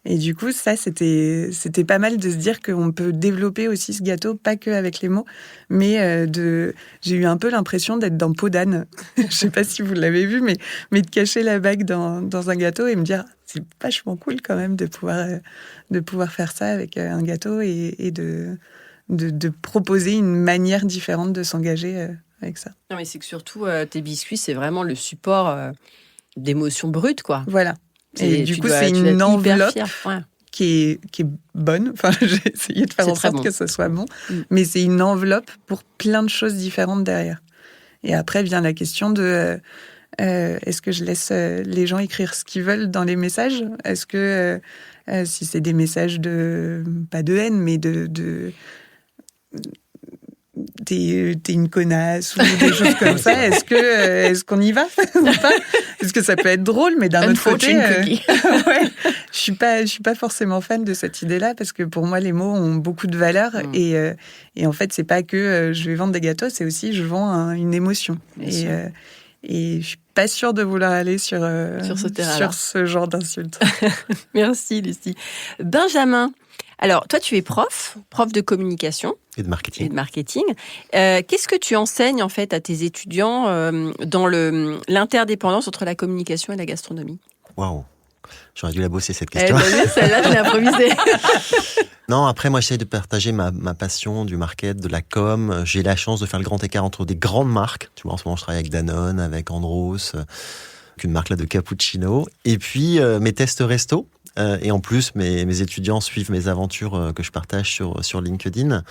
Et du coup, ça, c'était pas mal de se dire qu'on peut développer aussi ce gâteau, pas que avec les mots, mais j'ai eu un peu l'impression d'être dans Peau d'âne. Je sais pas si vous l'avez vu, mais de cacher la bague dans un gâteau et me dire, c'est vachement cool quand même de pouvoir faire ça avec un gâteau et de proposer une manière différente de s'engager avec ça. Non, mais c'est que surtout, tes biscuits, c'est vraiment le support d'émotions brutes, quoi. Voilà. Et du coup, c'est une enveloppe qui est bonne. Enfin, j'ai essayé de faire en sorte que ce soit bon. Mais c'est une enveloppe pour plein de choses différentes derrière. Et après vient la question de est-ce que je laisse les gens écrire ce qu'ils veulent dans les messages ? Est-ce que si c'est des messages pas de haine, mais t'es une connasse ou des choses comme ça, est-ce qu'on y va ou pas ? Est-ce que ça peut être drôle, mais d'un autre côté, ouais, je suis pas forcément fan de cette idée-là parce que pour moi les mots ont beaucoup de valeur et en fait c'est pas que je vais vendre des gâteaux, c'est aussi je vends une émotion et je suis pas sûre de vouloir aller sur ce terrain-là, sur ce genre d'insultes. Merci Lucie. Benjamin. Alors, toi, tu es prof de communication. Et de marketing. Qu'est-ce que tu enseignes, en fait, à tes étudiants dans l'interdépendance entre la communication et la gastronomie ? Waouh, j'aurais dû la bosser, cette question. Celle-là, je l'ai improvisée. Non, après, moi, j'essaie de partager ma passion du market, de la com. J'ai la chance de faire le grand écart entre des grandes marques. Tu vois, en ce moment, je travaille avec Danone, avec Andros, une marque là de cappuccino. Et puis, mes tests resto. Et en plus, mes étudiants suivent mes aventures que je partage sur LinkedIn.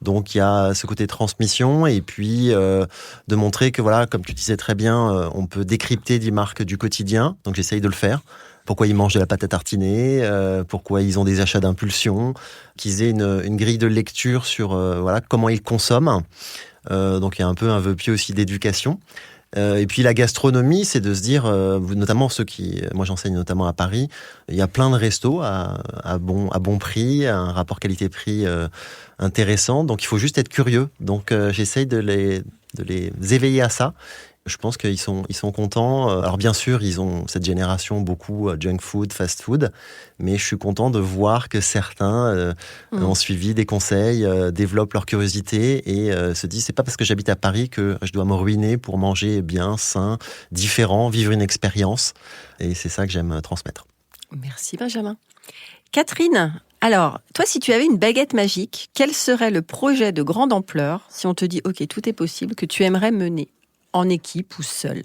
Donc, il y a ce côté transmission et puis de montrer que, voilà, comme tu disais très bien, on peut décrypter des marques du quotidien. Donc, j'essaye de le faire. Pourquoi ils mangent de la pâte à tartiner, pourquoi ils ont des achats d'impulsion, qu'ils aient une grille de lecture sur voilà, comment ils consomment. Donc, il y a un peu un vœu pieux aussi d'éducation. Et puis la gastronomie, c'est de se dire, notamment moi j'enseigne notamment à Paris, il y a plein de restos à bon prix, un rapport qualité-prix intéressant, donc il faut juste être curieux. Donc j'essaye de les éveiller à ça. Je pense qu'ils sont contents. Alors bien sûr, ils ont cette génération beaucoup junk food, fast food, mais je suis content de voir que certains ont suivi des conseils, développent leur curiosité et se disent c'est pas parce que j'habite à Paris que je dois me ruiner pour manger bien, sain, différent, vivre une expérience. Et c'est ça que j'aime transmettre. Merci Benjamin. Catherine, alors toi, si tu avais une baguette magique, quel serait le projet de grande ampleur si on te dit ok, tout est possible, que tu aimerais mener? En équipe ou seule?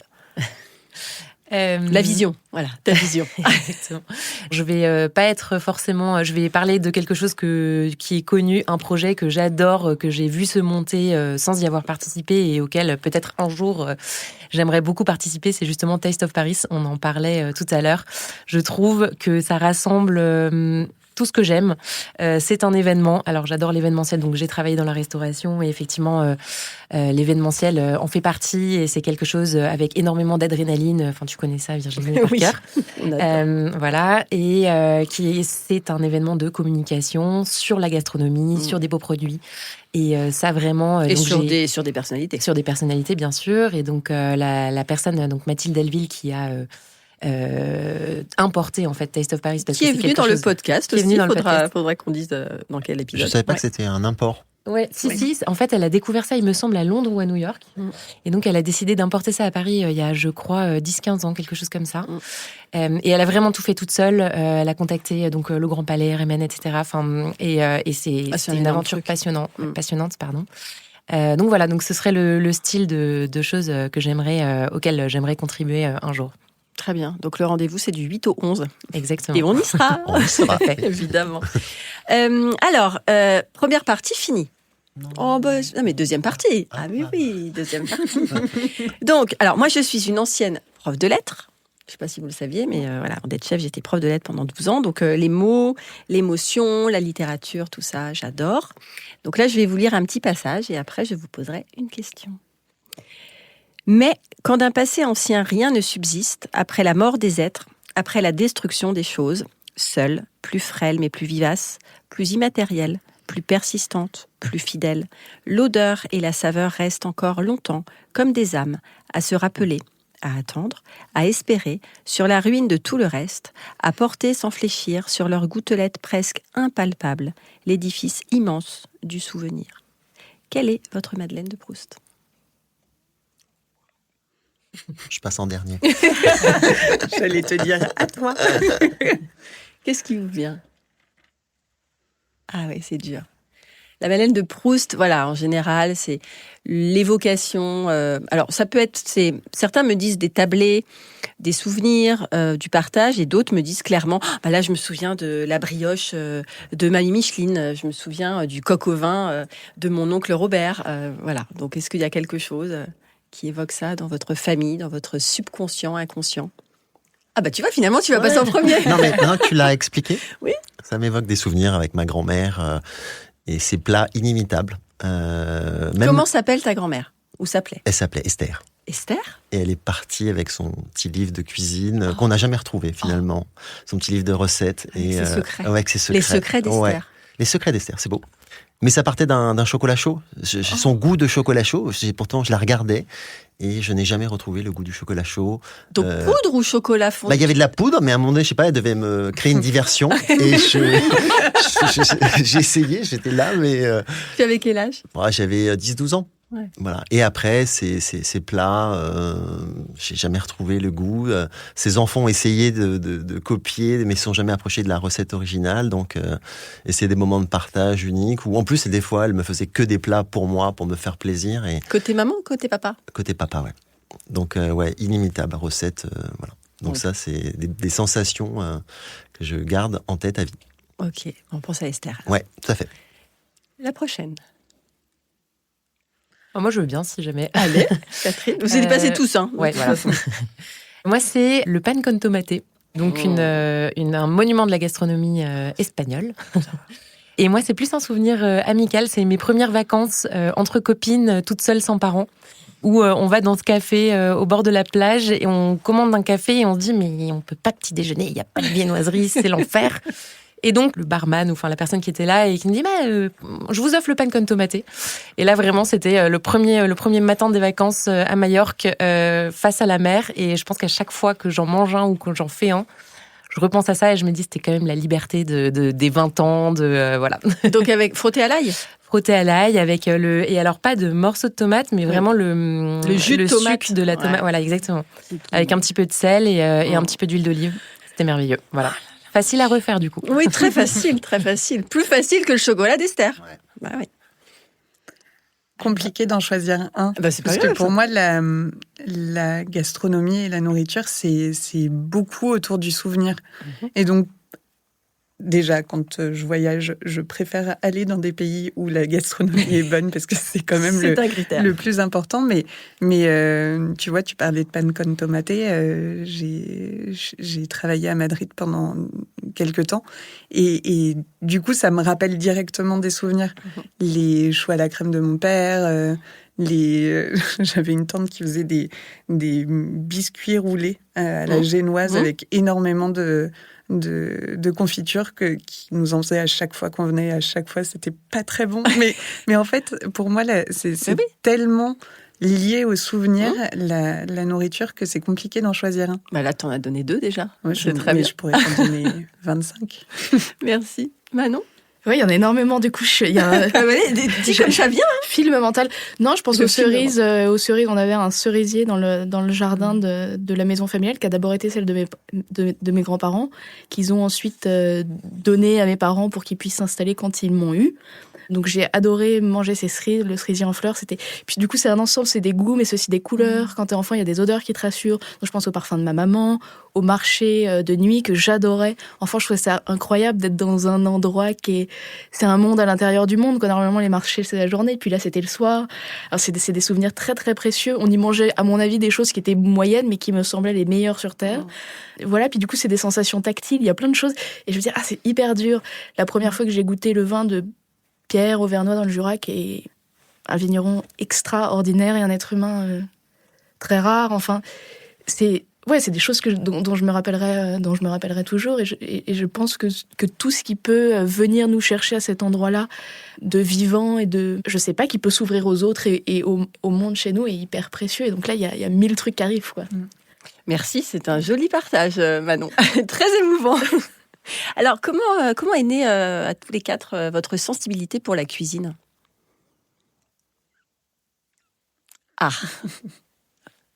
La vision, voilà, ta vision. Exactement. Je vais pas être forcément. Je vais parler de quelque chose qui est connu, un projet que j'adore, que j'ai vu se monter sans y avoir participé et auquel peut-être un jour j'aimerais beaucoup participer. C'est justement Taste of Paris. On en parlait tout à l'heure. Je trouve que ça rassemble tout ce que j'aime. C'est un événement. Alors j'adore l'événementiel, donc j'ai travaillé dans la restauration et effectivement l'événementiel en fait partie et c'est quelque chose avec énormément d'adrénaline. Enfin, tu connais ça, Virginie, par cœur. Voilà, et c'est un événement de communication sur la gastronomie, sur des beaux produits. Et ça vraiment. Et donc sur des personnalités. Sur des personnalités, bien sûr. Et donc la personne, donc Mathilde Delville, qui a importé en fait Taste of Paris, parce qui est venue dans le podcast aussi. Il faudra qu'on dise dans quel épisode. Je savais pas que c'était un import. Ouais, si. En fait, elle a découvert ça, il me semble, à Londres ou à New York. Et donc, elle a décidé d'importer ça à Paris il y a, je crois, 10-15 ans, quelque chose comme ça. Et elle a vraiment tout fait toute seule. Elle a contacté donc le Grand Palais, RMN, etc. Et c'est une aventure passionnante. Donc voilà, donc ce serait le style de choses auxquelles j'aimerais contribuer un jour. Très bien. Donc le rendez-vous, c'est du 8 au 11. Exactement. Et on y sera. On y sera. Évidemment. Alors, première partie finie. Non, mais deuxième partie. Ah oui, deuxième partie. Donc, alors moi, je suis une ancienne prof de lettres. Je ne sais pas si vous le saviez, mais voilà, en d'être chef, j'étais prof de lettres pendant 12 ans. Donc, les mots, l'émotion, la littérature, tout ça, j'adore. Donc là, je vais vous lire un petit passage et après, je vous poserai une question. Mais quand d'un passé ancien rien ne subsiste, après la mort des êtres, après la destruction des choses, seule, plus frêle mais plus vivace, plus immatérielle, plus persistante, plus fidèle, l'odeur et la saveur restent encore longtemps comme des âmes à se rappeler, à attendre, à espérer sur la ruine de tout le reste, à porter sans fléchir sur leurs gouttelettes presque impalpables l'édifice immense du souvenir. Quelle est votre Madeleine de Proust ? Je passe en dernier. J'allais te dire à toi. Qu'est-ce qui vous vient ? Ah oui, c'est dur. La Madeleine de Proust, voilà, en général, c'est l'évocation. Alors, ça peut être, certains me disent des tablés, des souvenirs, du partage, et d'autres me disent clairement, là, je me souviens de la brioche de Mamie Micheline, je me souviens du coq au vin de mon oncle Robert. Voilà. Donc, est-ce qu'il y a quelque chose qui évoque ça dans votre famille, dans votre subconscient, inconscient ? Ah tu vois, finalement, tu vas passer en premier. Non, mais maintenant que tu l'as expliqué, oui. Ça m'évoque des souvenirs avec ma grand-mère et ses plats inimitables. Comment s'appelle ta grand-mère ? Ou s'appelait ? Elle s'appelait Esther. Esther ? Et elle est partie avec son petit livre de cuisine qu'on n'a jamais retrouvé finalement. Son petit livre de recettes. Avec ses secrets. Ouais, avec ses secrets. Les secrets d'Esther. Ouais. Les secrets d'Esther, c'est beau. Mais ça partait d'un chocolat chaud. J'ai son goût de chocolat chaud. Pourtant, je la regardais et je n'ai jamais retrouvé le goût du chocolat chaud. Donc, poudre ou chocolat fondu ? Il y avait de la poudre, mais à un moment donné, je sais pas, elle devait me créer une diversion. Et j'ai essayé, j'étais là, mais... Tu avais quel âge ? J'avais 10-12 ans. Ouais. Voilà. Et après, ces plats, j'ai jamais retrouvé le goût. Ces enfants ont essayé de copier, mais ne sont jamais approchés de la recette originale. Donc, et c'est des moments de partage uniques. Où en plus, des fois, elle me faisait que des plats pour moi, pour me faire plaisir. Et côté maman ou côté papa ? Côté papa, ouais. Donc, inimitable recette. Voilà. Donc ça, c'est des sensations que je garde en tête à vie. Ok, on pense à Esther. Ouais, tout à fait. La prochaine. Moi, je veux bien, si jamais. Allez, Catherine. Vous y passez tous, hein. Ouais, voilà. Moi, c'est le pan con tomate. Donc, un monument de la gastronomie espagnole. Et moi, c'est plus un souvenir amical. C'est mes premières vacances entre copines, toutes seules, sans parents, où on va dans ce café au bord de la plage et on commande un café et on se dit, mais on peut pas petit déjeuner, il n'y a pas de viennoiserie, c'est l'enfer. Et donc, le barman, ou la personne qui était là, et qui me dit, je vous offre le pan con tomate. Et là, vraiment, c'était le premier matin des vacances à Majorque, face à la mer. Et je pense qu'à chaque fois que j'en mange un ou que j'en fais un, je repense à ça et je me dis, c'était quand même la liberté des 20 ans, voilà. Donc, avec frotté à l'ail ? Frotté à l'ail, avec et alors pas de morceaux de tomate, mais vraiment le jus de tomate. sucre de la tomate. Ouais. Voilà, exactement. Avec un petit peu de sel et un petit peu d'huile d'olive. C'était merveilleux. Voilà. Facile à refaire, du coup. Oui, très facile, très facile. Plus facile que le chocolat d'Esther. Ouais. Oui. Compliqué d'en choisir un. C'est pas parce grave, que pour moi, la gastronomie et la nourriture, c'est beaucoup autour du souvenir. Et donc, déjà, quand je voyage, je préfère aller dans des pays où la gastronomie est bonne parce que c'est quand même le plus important. Mais tu vois, tu parlais de pan con tomate. J'ai travaillé à Madrid pendant quelques temps. Et du coup, ça me rappelle directement des souvenirs. Les choux à la crème de mon père, j'avais une tante qui faisait des biscuits roulés à la génoise avec énormément de confiture qui nous en faisait à chaque fois qu'on venait. À chaque fois, c'était pas très bon. Mais en fait, pour moi, c'est tellement lié au souvenir, la nourriture, que c'est compliqué d'en choisir un. Là, t'en as donné 2 déjà. Ouais, c'est très bien. Je pourrais t'en donner 25. Merci. Manon ? Oui, il y en a énormément de couches. Il y a un dis comme ça vient. film mental. Non, je pense Le aux film cerises. Aux cerises, on avait un cerisier dans le jardin de la maison familiale, qui a d'abord été celle de mes grands-parents, qu'ils ont ensuite donné à mes parents pour qu'ils puissent s'installer quand ils m'ont eu. Donc j'ai adoré manger ces cerises, le cerisier en fleurs. Puis du coup, c'est un ensemble, c'est des goûts, mais c'est aussi des couleurs. Quand t'es enfant, il y a des odeurs qui te rassurent. Donc je pense au parfum de ma maman, au marché de nuit que j'adorais. Enfant, je trouvais ça incroyable d'être dans un endroit c'est un monde à l'intérieur du monde. Normalement, les marchés, c'est la journée, puis là, c'était le soir. Alors c'est des souvenirs très, très précieux. On y mangeait, à mon avis, des choses qui étaient moyennes, mais qui me semblaient les meilleures sur Terre. Voilà, puis du coup, c'est des sensations tactiles. Il y a plein de choses. Et je me dis, c'est hyper dur. La première fois que j'ai goûté le vin de Pierre Auvernois dans le Jura, qui est un vigneron extraordinaire et un être humain très rare. Enfin, c'est des choses dont je me rappellerai toujours. Et je pense que tout ce qui peut venir nous chercher à cet endroit-là, de vivant et je sais pas, qui peut s'ouvrir aux autres et au monde chez nous, est hyper précieux. Et donc là, il y a 1000 trucs qui arrivent, quoi. Merci, c'est un joli partage, Manon. Très émouvant. Alors, comment est née à tous les quatre votre sensibilité pour la cuisine ?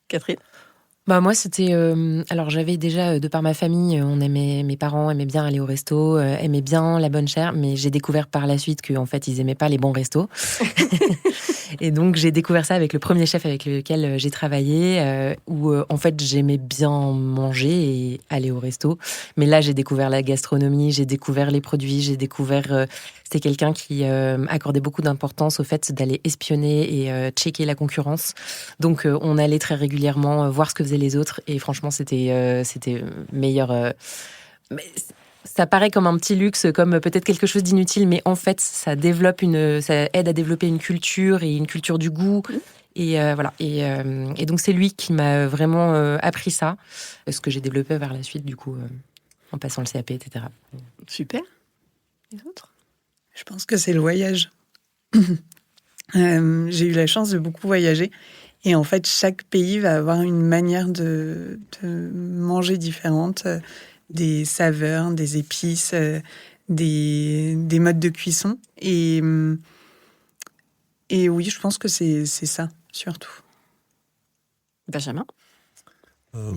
Catherine ? Moi, c'était... alors, j'avais déjà, de par ma famille, mes parents aimaient bien aller au resto, aimaient bien la bonne chair, mais j'ai découvert par la suite qu'en fait, ils aimaient pas les bons restos. Et donc, j'ai découvert ça avec le premier chef avec lequel j'ai travaillé, où, en fait, j'aimais bien manger et aller au resto. Mais là, j'ai découvert la gastronomie, j'ai découvert les produits, j'ai découvert... C'était quelqu'un qui accordait beaucoup d'importance au fait d'aller espionner et checker la concurrence. Donc, on allait très régulièrement voir ce que faisaient les autres. Et franchement, c'était meilleur... Mais ça paraît comme un petit luxe, comme peut-être quelque chose d'inutile, mais en fait, ça aide à développer une culture et une culture du goût. Et voilà. Et donc, c'est lui qui m'a vraiment appris ça, ce que j'ai développé vers la suite, du coup, en passant le CAP, etc. Super. Les autres ? Je pense que c'est le voyage. J'ai eu la chance de beaucoup voyager. Et en fait, chaque pays va avoir une manière de manger différente, des saveurs, des épices, des modes de cuisson. Et oui, je pense que c'est ça, surtout. Benjamin ?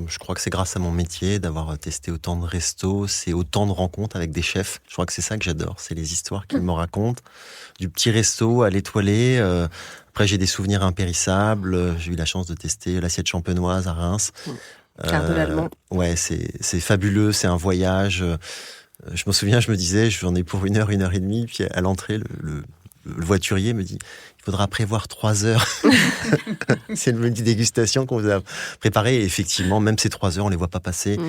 Je crois que c'est grâce à mon métier d'avoir testé autant de restos, c'est autant de rencontres avec des chefs. Je crois que c'est ça que j'adore, c'est les histoires qu'ils me racontent. Du petit resto à l'étoilé. Après, j'ai des souvenirs impérissables. J'ai eu la chance de tester l'assiette champenoise à Reims. Carte de l'Allemand. Ouais, c'est fabuleux, c'est un voyage. Je me souviens, je me disais, j'en ai pour 1 heure, 1 heure et demie. Puis à l'entrée, le voiturier me dit... Il faudra prévoir 3 heures. C'est le menu dégustation qu'on vous a préparé. Et effectivement, même ces 3 heures, on les voit pas passer.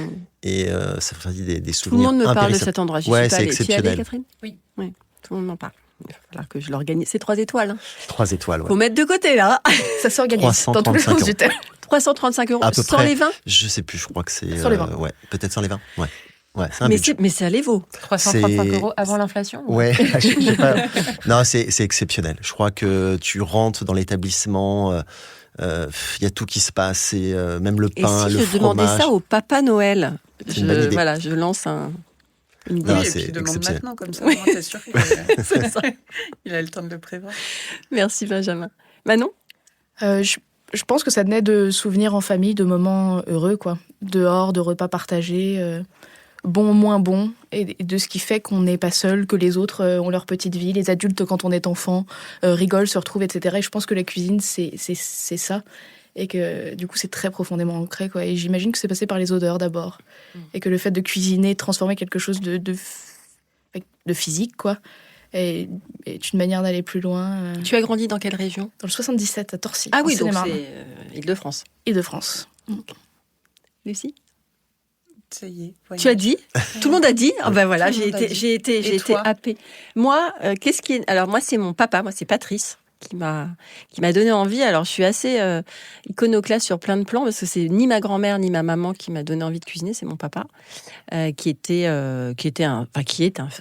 Et ça fait des souvenirs. Tout le monde me parle de cet endroit. Ouais, c'est exceptionnel. Tu y allais, Catherine ? Oui. Tout le monde m'en parle. Il va falloir que je l'organise. C'est 3 étoiles. 3 étoiles, ouais. Faut mettre de côté, là. Ça s'organise dans tous les sens du terme. 335 € à peu sans près. Les vins ? Je sais plus, je crois que c'est... Sans les vins. Ouais, peut-être sans les vins. Ouais, c'est un mais ça les vaut. 335 € avant l'inflation ? Ouais, je sais pas. Non, c'est exceptionnel. Je crois que tu rentres dans l'établissement, y a tout qui se passe, et même le pain, et si le je fromage. demandais ça au Papa Noël ? C'est une bonne idée. Voilà, je lance une idée. Non, Oui, et c'est puis demande exceptionnel. maintenant, comme ça, Oui. t'es sûr C'est ça. qu'il a le temps de le prévoir. Merci, Benjamin. Manon ? Je pense que ça venait de souvenirs en famille, de moments heureux, quoi. Dehors, de repas partagés, bons, moins bons, et de ce qui fait qu'on n'est pas seul, que les autres ont leur petite vie, les adultes, quand on est enfant, rigolent, se retrouvent, etc. Et je pense que la cuisine, c'est ça. Et que du coup, c'est très profondément ancré, quoi. Et j'imagine que c'est passé par les odeurs d'abord. Et que le fait de cuisiner, transformer quelque chose de physique, quoi, est une manière d'aller plus loin. Tu as grandi dans quelle région ? Dans le 77, à Torcy. Ah oui, en donc Seine-et-Marne. c'est Île-de-France. Île-de-France. Lucie ? Ça y est. Voyage. Tu as dit ? Tout le monde a dit ? Ah ben voilà, Tout le monde a dit. j'ai été toi happée. Moi, qu'est-ce qui est... Alors moi, c'est mon papa, moi c'est Patrice qui m'a donné envie. Alors je suis assez iconoclaste sur plein de plans parce que c'est ni ma grand-mère ni ma maman qui m'a donné envie de cuisiner, c'est mon papa qui est un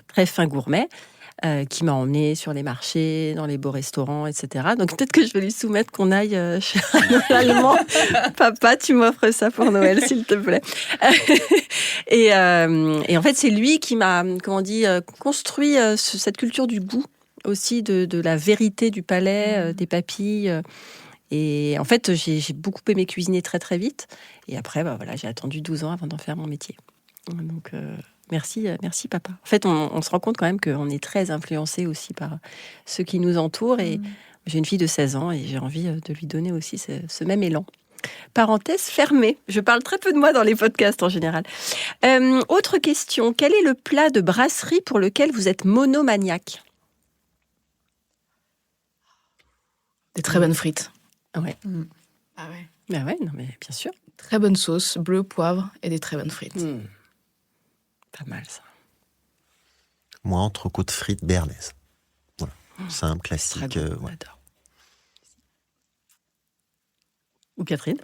très fin gourmet. qui m'a emmenée sur les marchés, dans les beaux restaurants, etc. Donc peut-être que je vais lui soumettre qu'on aille chez un Allemand. Papa, tu m'offres ça pour Noël, s'il te plaît. Et en fait, c'est lui qui m'a, construit cette culture du goût aussi, de la vérité du palais, des papilles. Et en fait, j'ai beaucoup aimé cuisiner très très vite. Et après, j'ai attendu 12 ans avant d'en faire mon métier. Donc, merci papa. En fait, on se rend compte quand même qu'on est très influencé aussi par ceux qui nous entourent. Et j'ai une fille de 16 ans et j'ai envie de lui donner aussi ce même élan. Parenthèse fermée. Je parle très peu de moi dans les podcasts en général. Autre question. Quel est le plat de brasserie pour lequel vous êtes monomaniaque ? Des très bonnes frites. Ouais. Ah ouais. Ben ouais, non mais bien sûr. Très bonne sauce, bleu, poivre et des très bonnes frites. Pas mal ça. Moi, entrecôte frites béarnaise. Voilà. Simple, classique. Très bon, j'adore. Ou Catherine ?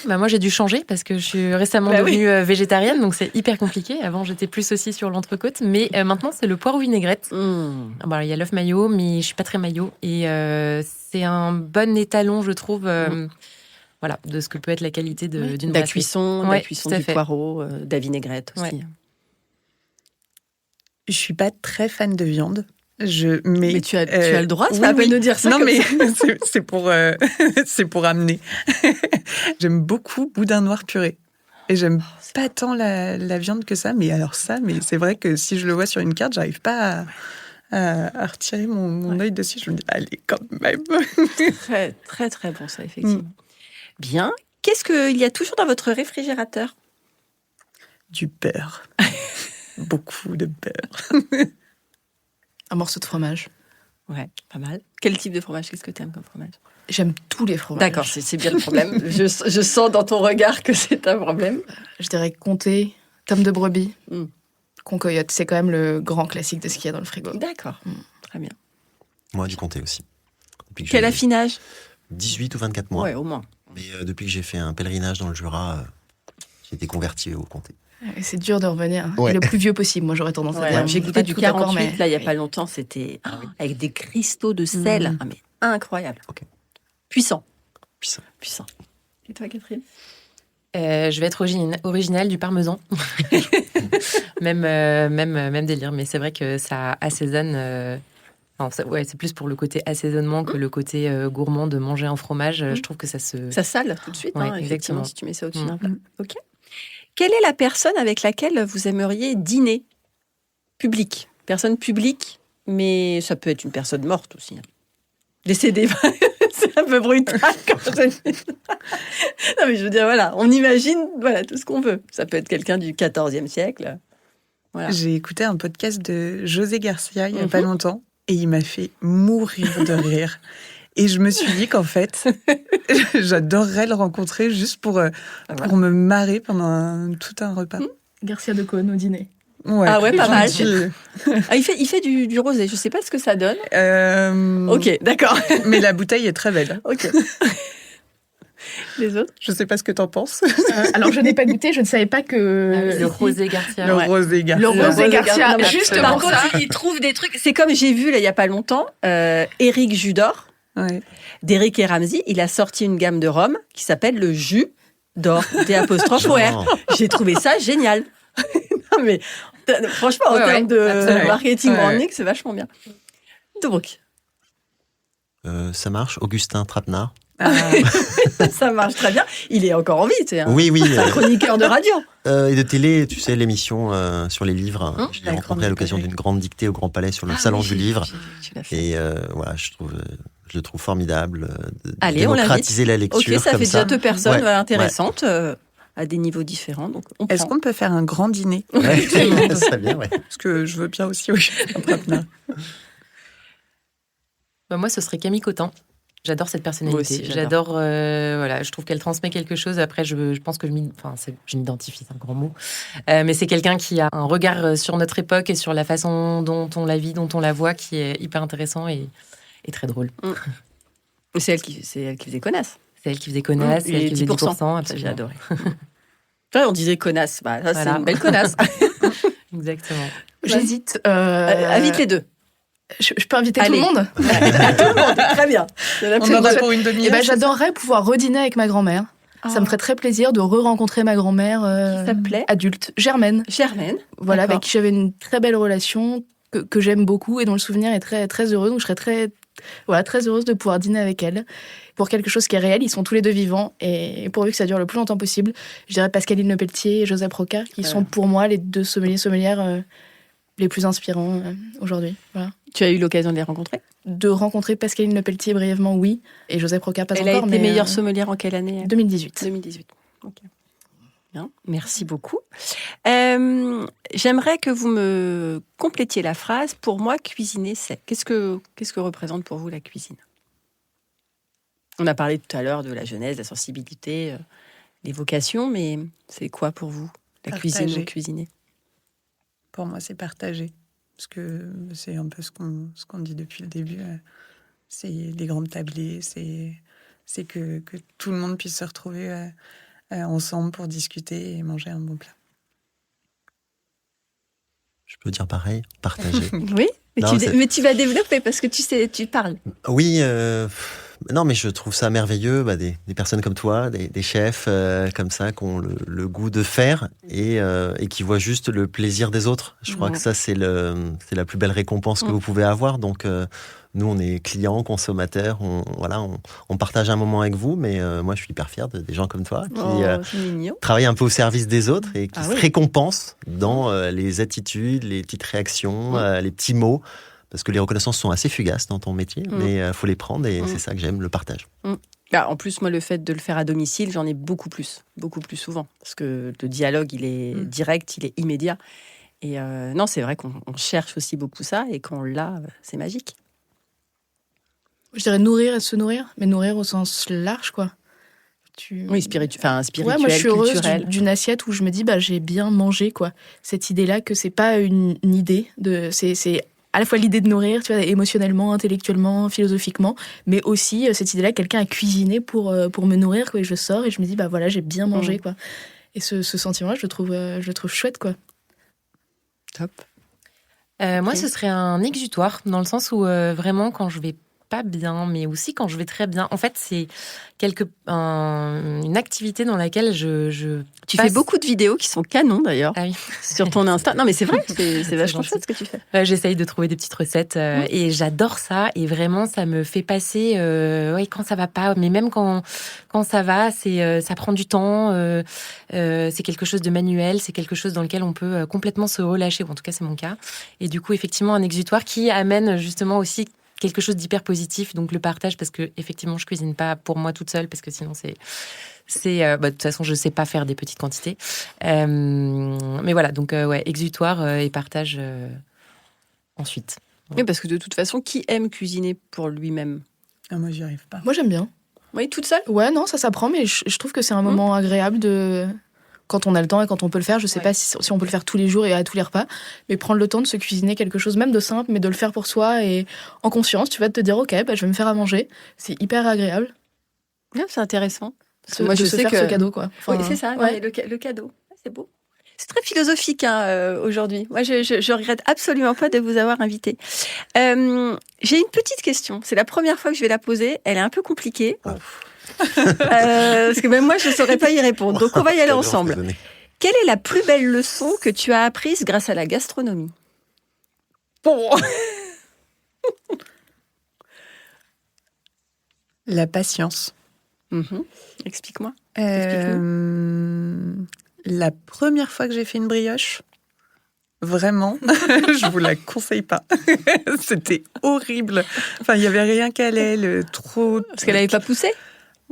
Moi, j'ai dû changer parce que je suis récemment devenue végétarienne, donc c'est hyper compliqué. Avant, j'étais plus aussi sur l'entrecôte, mais maintenant, c'est le poireau vinaigrette. Il y a l'œuf mayo, mais je suis pas très mayo. Et c'est un bon étalon, je trouve, de ce que peut être la qualité d'une brasserie. La cuisson du fait. poireau, de la vinaigrette aussi. Ouais. Je suis pas très fan de viande. Mais tu as le droit, c'est pas à peine de dire ça. Non, comme mais ça. c'est pour amener. J'aime beaucoup boudin noir puré. Et j'aime pas tant la viande que ça. Mais c'est vrai que si je le vois sur une carte, j'arrive pas à retirer mon œil dessus. Je me dis, allez, quand même. Très, très, très bon ça, effectivement. Bien. Qu'est-ce qu'il y a toujours dans votre réfrigérateur ? Du beurre. Beaucoup de beurre. Un morceau de fromage. Ouais, pas mal. Quel type de fromage ? Qu'est-ce que tu aimes comme fromage ? J'aime tous les fromages. D'accord, c'est bien le problème. je sens dans ton regard que c'est un problème. Je dirais comté, tome de brebis, concoyote. C'est quand même le grand classique de ce qu'il y a dans le frigo. D'accord, très bien. Moi, du comté aussi. Quel affinage ? 18 ou 24 mois. Ouais, au moins. Mais depuis que j'ai fait un pèlerinage dans le Jura, j'ai été converti au comté. C'est dur de revenir. Ouais. Le plus vieux possible, moi j'aurais tendance à dire. J'ai goûté du 48, mais... là, il n'y a pas longtemps, c'était avec des cristaux de sel. Ah, mais incroyable. Ok. Puissant. Puissant. Et toi, Catherine ? Je vais être originale du parmesan. même délire, mais c'est vrai que ça assaisonne. C'est plus pour le côté assaisonnement que le côté gourmand de manger un fromage. Je trouve que ça se... Ça sale tout de suite, Ouais, effectivement, exactement. si tu mets ça au-dessus d'un plat. Ok. Quelle est la personne avec laquelle vous aimeriez dîner ? Public. Personne publique, mais ça peut être une personne morte aussi. Décédée. C'est un peu brutal quand je dis ça. Non, mais je veux dire, voilà, on imagine tout ce qu'on veut. Ça peut être quelqu'un du XIVe siècle. Voilà. J'ai écouté un podcast de José Garcia il n'y a pas longtemps et il m'a fait mourir de rire. Et je me suis dit qu'en fait, j'adorerais le rencontrer juste pour me marrer pendant tout un repas. Garcia de Cône au dîner. Ouais, pas mal. gentil. Il fait du rosé. Je ne sais pas ce que ça donne. Ok, d'accord. Mais la bouteille est très belle. Ok. Les autres ? Je ne sais pas ce que tu en penses. Alors, je n'ai pas goûté, je ne savais pas que... Le rosé Garcia. Le rosé Garcia. Le rosé Garcia, Non, juste par pour ça. contre, il trouve des trucs. C'est comme j'ai vu, là, il n'y a pas longtemps, Éric Judor, d'Éric et Ramsey, il a sorti une gamme de rhum qui s'appelle le jus d'or, D''OR. J'ai trouvé ça génial. Non, mais franchement, en termes de marketing branding, c'est vachement bien. Donc, Ça marche, Augustin Trapenard. ça marche très bien. Il est encore en vie, tu sais. Oui. C'est un chroniqueur de radio. Et de télé, tu sais, l'émission sur les livres. Je l'ai la rencontré grande à l'occasion librairie. d'une grande dictée au Grand Palais sur le Salon du Livre. Tu l'as fait. Et voilà, je le trouve formidable de Allez, on démocratiser la lecture. Ok, ça comme fait déjà 2 personnes Ouais, intéressantes à des niveaux différents. Donc on Est-ce prend. qu'on peut faire un grand dîner Ouais, ça serait bien, ouais. Parce que je veux bien aussi un Trapenard. Moi, ce serait Camille Cotin. J'adore cette personnalité. Moi aussi, j'adore. Je trouve qu'elle transmet quelque chose. Après, je pense que je m'identifie, c'est un grand mot. Mais c'est quelqu'un qui a un regard sur notre époque et sur la façon dont on la vit, dont on la voit, qui est hyper intéressant et très drôle. C'est elle qui faisait connasse. C'est elle qui faisait connasse, c'est elle qui faisait 10%. Absolument. J'ai adoré. On disait connasse. Ça, Voilà. c'est une belle connasse. Exactement. J'hésite. Invite les deux. Je peux inviter tout le monde. Tout le monde, très bien. On en a pour une demi-heure. J'adorerais pouvoir redîner avec ma grand-mère. Ça me ferait très plaisir de re-rencontrer ma grand-mère qui s'appelait adulte, Germaine. Voilà, D'accord. avec qui j'avais une très belle relation que j'aime beaucoup et dont le souvenir est très, très heureux. Donc je serais très heureuse de pouvoir dîner avec elle pour quelque chose qui est réel. Ils sont tous les deux vivants et pourvu que ça dure le plus longtemps possible, je dirais Pascaline Lepelletier et Joseph Rocard qui sont pour moi les deux sommelières les plus inspirants aujourd'hui. Voilà. Tu as eu l'occasion de les rencontrer ? De rencontrer Pascaline Lepelletier brièvement, oui, et Joseph Rocard pas Elle encore. Elle a été meilleure sommelière en quelle année ? 2018. 2018. Ok. Bien, merci beaucoup. J'aimerais que vous me complétiez la phrase. Pour moi, cuisiner, c'est. Qu'est-ce que représente pour vous la cuisine ? On a parlé tout à l'heure de la jeunesse, de la sensibilité, les vocations, mais c'est quoi pour vous la cuisine ou cuisiner ? Pour moi, c'est partager. Parce que c'est un peu ce qu'on dit depuis le début. C'est les grandes tablées, c'est que tout le monde puisse se retrouver ensemble pour discuter et manger un bon plat. Je peux dire pareil, partager. Oui, mais tu vas développer parce que tu parles. Oui, non, mais je trouve ça merveilleux, des personnes comme toi, des chefs comme ça, qui ont le goût de faire et qui voient juste le plaisir des autres. Je crois que ça, c'est la plus belle récompense que vous pouvez avoir. Donc, nous, on est clients, consommateurs, on partage un moment avec vous, mais moi, je suis hyper fier des gens comme toi qui travaillent un peu au service des autres et qui se récompensent dans les attitudes, les petites réactions, les petits mots. Parce que les reconnaissances sont assez fugaces dans ton métier, mais il faut les prendre et c'est ça que j'aime, le partage. En plus, moi, le fait de le faire à domicile, j'en ai beaucoup plus souvent. Parce que le dialogue, il est direct, il est immédiat. Et non, c'est vrai qu'on cherche aussi beaucoup ça et quand on l'a, c'est magique. Je dirais nourrir et se nourrir, mais nourrir au sens large, quoi. Oui, spirituel, ouais, moi, je suis heureuse culturel. d'une assiette où je me dis, j'ai bien mangé, quoi. Cette idée-là que c'est pas une idée, c'est à la fois l'idée de nourrir, tu vois, émotionnellement, intellectuellement, philosophiquement, mais aussi cette idée-là, quelqu'un a cuisiné pour me nourrir, quoi, et je sors et je me dis, voilà, j'ai bien mangé, quoi. Et ce sentiment-là, je le trouve chouette, quoi. Top. Moi, ce serait un exutoire, dans le sens où vraiment, quand je vais pas bien, mais aussi quand je vais très bien. En fait, c'est une activité dans laquelle Tu fais beaucoup de vidéos qui sont canons, d'ailleurs, sur ton Insta. Non, mais c'est vrai, c'est vachement chouette ce que tu fais. J'essaye de trouver des petites recettes et j'adore ça. Et vraiment, ça me fait passer quand ça va pas, mais même quand ça va, ça prend du temps. C'est quelque chose de manuel, c'est quelque chose dans lequel on peut complètement se relâcher, ou en tout cas, c'est mon cas. Et du coup, effectivement, un exutoire qui amène justement aussi quelque chose d'hyper positif, donc le partage, parce que effectivement je cuisine pas pour moi toute seule, parce que sinon c'est de toute façon je sais pas faire des petites quantités, mais voilà, donc exutoire et partage ensuite. Oui, parce que de toute façon, qui aime cuisiner pour lui-même ? Moi, j'y arrive pas. Moi, j'aime bien. Oui, toute seule ? Ouais, non, ça s'apprend, mais je trouve que c'est un moment agréable quand on a le temps et quand on peut le faire. Je sais pas si on peut le faire tous les jours et à tous les repas, mais prendre le temps de se cuisiner quelque chose, même de simple, mais de le faire pour soi et en conscience, tu vas te dire, ok, je vais me faire à manger. C'est hyper agréable. Ouais, c'est intéressant. Moi, je sais que ce cadeau, quoi. Oui, c'est ça, le cadeau. C'est beau. C'est très philosophique aujourd'hui. Moi, je regrette absolument pas de vous avoir invité. J'ai une petite question. C'est la première fois que je vais la poser. Elle est un peu compliquée. Parce que même moi, je ne saurais pas y répondre. Donc, on va y aller ensemble. Quelle est la plus belle leçon que tu as apprise grâce à la gastronomie ? La patience. Explique-moi. La première fois que j'ai fait une brioche, vraiment, je vous la conseille pas. C'était horrible. Enfin, il y avait rien qui allait, trop. Parce qu'elle n'avait pas poussé ?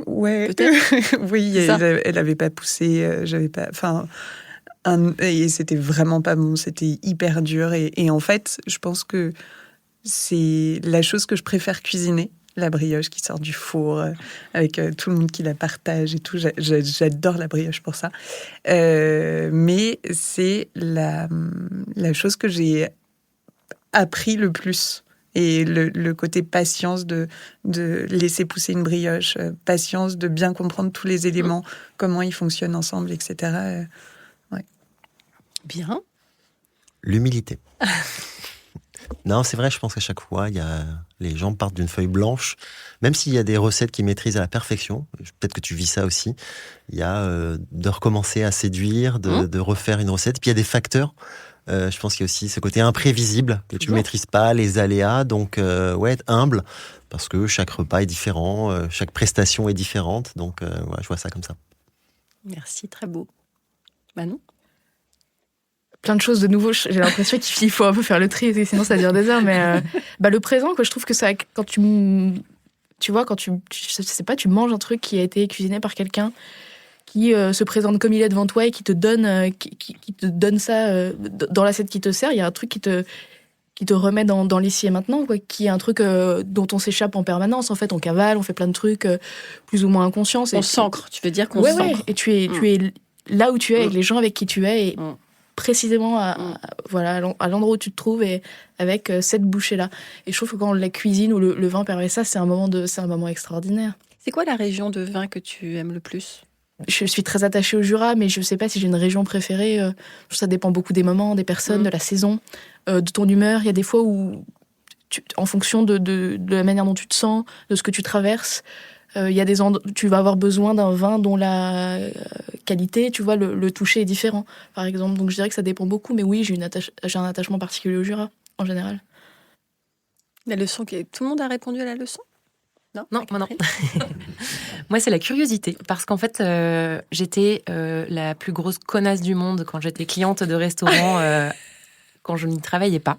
Ouais, oui, elle avait pas poussé. J'avais pas. Enfin, et c'était vraiment pas bon. C'était hyper dur. Et en fait, je pense que c'est la chose que je préfère cuisiner. La brioche qui sort du four, avec tout le monde qui la partage et tout. J'adore la brioche pour ça. Mais c'est la chose que j'ai appris le plus. Et le côté patience de laisser pousser une brioche, patience de bien comprendre tous les éléments, comment ils fonctionnent ensemble, etc. Bien. L'humilité. Non, c'est vrai, je pense qu'à chaque fois, les gens partent d'une feuille blanche. Même s'il y a des recettes qu'ils maîtrisent à la perfection, peut-être que tu vis ça aussi, il y a de recommencer à séduire, de refaire une recette. Puis il y a des facteurs. Je pense qu'il y a aussi ce côté imprévisible que tu ne maîtrises pas, les aléas. Donc, être humble, parce que chaque repas est différent, chaque prestation est différente. Donc, je vois ça comme ça. Merci, très beau. Manon ? Plein de choses de nouveau. J'ai l'impression qu'il faut un peu faire le tri, sinon ça dure des heures. Mais le présent, quoi, je trouve que ça, quand tu vois, quand je sais pas, tu manges un truc qui a été cuisiné par quelqu'un qui se présente comme il est devant toi et qui te donne, qui te donne ça dans l'assiette qui te sert. Il y a un truc qui te remet dans l'ici et maintenant, quoi, qui est un truc dont on s'échappe en permanence. En fait, on cavale, on fait plein de trucs plus ou moins inconscients. On s'ancre. Tu veux dire qu'on s'ancre. Ouais. Et tu es là où tu es, avec les gens avec qui tu es, et précisément à l'endroit où tu te trouves, et avec cette bouchée-là. Et je trouve que quand la cuisine ou le vin permet ça, c'est un moment extraordinaire. C'est quoi la région de vin que tu aimes le plus ? Je suis très attachée au Jura, mais je ne sais pas si j'ai une région préférée. Ça dépend beaucoup des moments, des personnes, de la saison, de ton humeur. Il y a des fois où, en fonction de la manière dont tu te sens, de ce que tu traverses, il y a des endroits, tu vas avoir besoin d'un vin dont la qualité, tu vois, le toucher est différent, par exemple. Donc je dirais que ça dépend beaucoup, mais oui, j'ai un attachement particulier au Jura, en général. La leçon, tout le monde a répondu à la leçon ? Non, moi non. Moi, c'est la curiosité. Parce qu'en fait, j'étais la plus grosse connasse du monde quand j'étais cliente de restaurant, quand je n'y travaillais pas.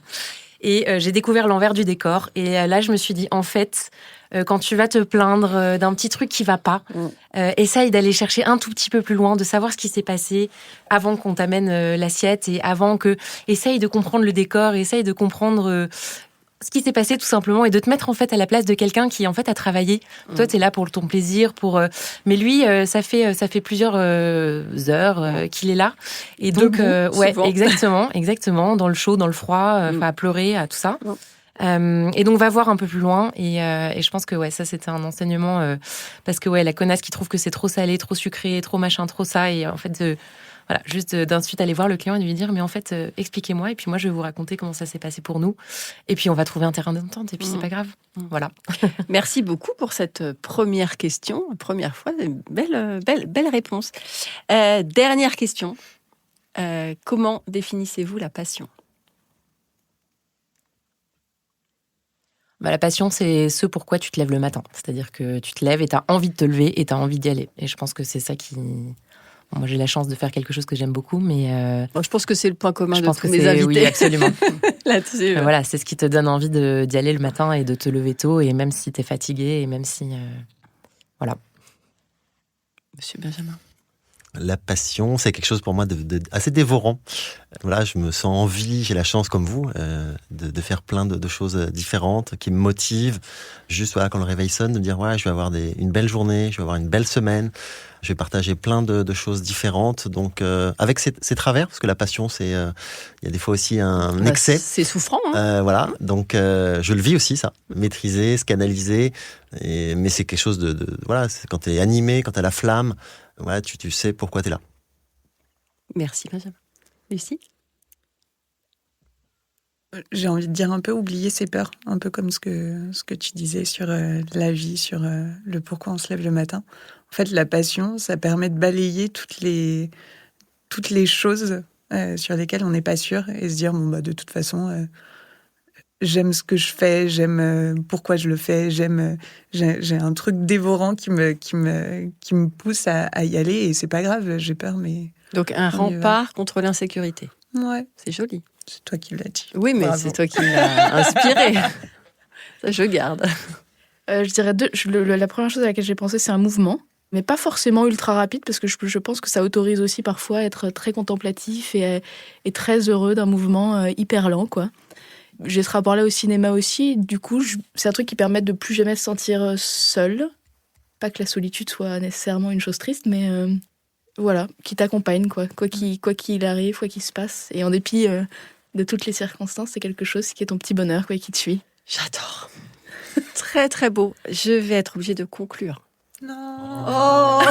Et j'ai découvert l'envers du décor. Et là, je me suis dit, en fait, quand tu vas te plaindre d'un petit truc qui va pas, essaye d'aller chercher un tout petit peu plus loin, de savoir ce qui s'est passé avant qu'on t'amène l'assiette, et avant que... Essaye de comprendre le décor, essaye de comprendre... ce qui s'est passé tout simplement, et de te mettre en fait à la place de quelqu'un qui en fait a travaillé. Toi, t'es là pour ton plaisir, mais lui, ça fait plusieurs heures qu'il est là, et donc exactement, dans le chaud, dans le froid, à pleurer, à tout ça. Et donc va voir un peu plus loin, et je pense que ça c'était un enseignement, parce que la connasse qui trouve que c'est trop salé, trop sucré, trop machin, trop ça, et en fait voilà, juste d'ensuite aller voir le client et lui dire, mais en fait, expliquez-moi, et puis moi, je vais vous raconter comment ça s'est passé pour nous. Et puis, on va trouver un terrain d'entente, et puis c'est pas grave. Voilà. Merci beaucoup pour cette première question. Première fois, belle réponse. Dernière question. Comment définissez-vous la passion ? La passion, c'est ce pourquoi tu te lèves le matin. C'est-à-dire que tu te lèves et tu as envie de te lever et tu as envie d'y aller. Et je pense que c'est ça qui... Moi, j'ai la chance de faire quelque chose que j'aime beaucoup, mais... je pense que c'est le point commun de tous mes invités. Oui, absolument. Là-dessus. Voilà, c'est ce qui te donne envie d'y aller le matin et de te lever tôt, et même si t'es fatigué, et même si... voilà. Monsieur Benjamin. La passion, c'est quelque chose pour moi assez dévorant. Voilà, je me sens en vie, j'ai la chance comme vous de faire plein de choses différentes qui me motivent. Juste quand le réveil sonne, de me dire je vais avoir une belle journée, je vais avoir une belle semaine, je vais partager plein de choses différentes. Donc avec ces travers, parce que la passion, il y a des fois aussi un excès. C'est souffrant. Voilà, donc je le vis aussi, ça, maîtriser, se canaliser. Mais c'est quelque chose c'est quand t'es animé, quand t'as la flamme. Voilà, tu sais pourquoi tu es là. Merci Benjamin. Lucie ? J'ai envie de dire un peu oublier ses peurs, un peu comme ce que tu disais sur la vie, sur le pourquoi on se lève le matin. En fait, la passion, ça permet de balayer toutes les choses sur lesquelles on n'est pas sûr, et se dire de toute façon... j'aime ce que je fais, j'aime pourquoi je le fais, j'ai un truc dévorant qui me pousse à y aller, et c'est pas grave, j'ai peur, mais... Donc un rempart contre l'insécurité. Ouais. C'est joli. C'est toi qui l'as dit. Oui, mais c'est toi qui l'as inspiré. Ça, je garde. Je dirais la première chose à laquelle j'ai pensé, c'est un mouvement, mais pas forcément ultra rapide, parce que je pense que ça autorise aussi parfois à être très contemplatif et très heureux d'un mouvement hyper lent, quoi. J'ai ce rapport-là au cinéma aussi. Du coup, c'est un truc qui permet de plus jamais se sentir seul. Pas que la solitude soit nécessairement une chose triste, mais qui t'accompagne, quoi qu'il arrive, quoi qu'il se passe. Et en dépit de toutes les circonstances, c'est quelque chose qui est ton petit bonheur, qui te suit. J'adore. Très, très beau. Je vais être obligée de conclure. Non. Oh.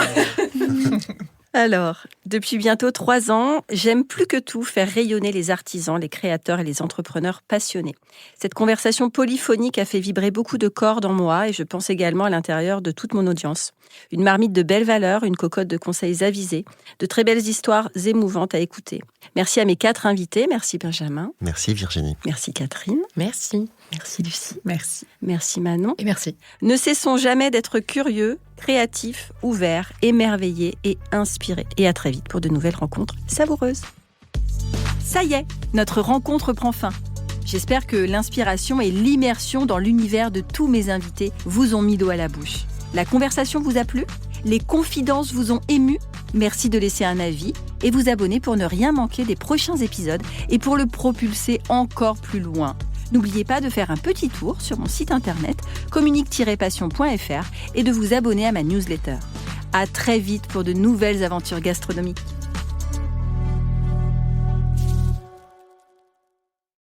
Alors, depuis bientôt 3 ans, j'aime plus que tout faire rayonner les artisans, les créateurs et les entrepreneurs passionnés. Cette conversation polyphonique a fait vibrer beaucoup de cordes en moi et je pense également à l'intérieur de toute mon audience. Une marmite de belles valeurs, une cocotte de conseils avisés, de très belles histoires émouvantes à écouter. Merci à mes 4 invités. Merci Benjamin. Merci Virginie. Merci Catherine. Merci. Merci Lucie. Merci. Merci Manon. Et merci. Ne cessons jamais d'être curieux, créatifs, ouverts, émerveillés et inspirés. Et à très vite pour de nouvelles rencontres savoureuses. Ça y est, notre rencontre prend fin. J'espère que l'inspiration et l'immersion dans l'univers de tous mes invités vous ont mis l'eau à la bouche. La conversation vous a plu ? Les confidences vous ont ému ? Merci de laisser un avis et vous abonner pour ne rien manquer des prochains épisodes et pour le propulser encore plus loin. N'oubliez pas de faire un petit tour sur mon site internet communique-passion.fr et de vous abonner à ma newsletter. À très vite pour de nouvelles aventures gastronomiques.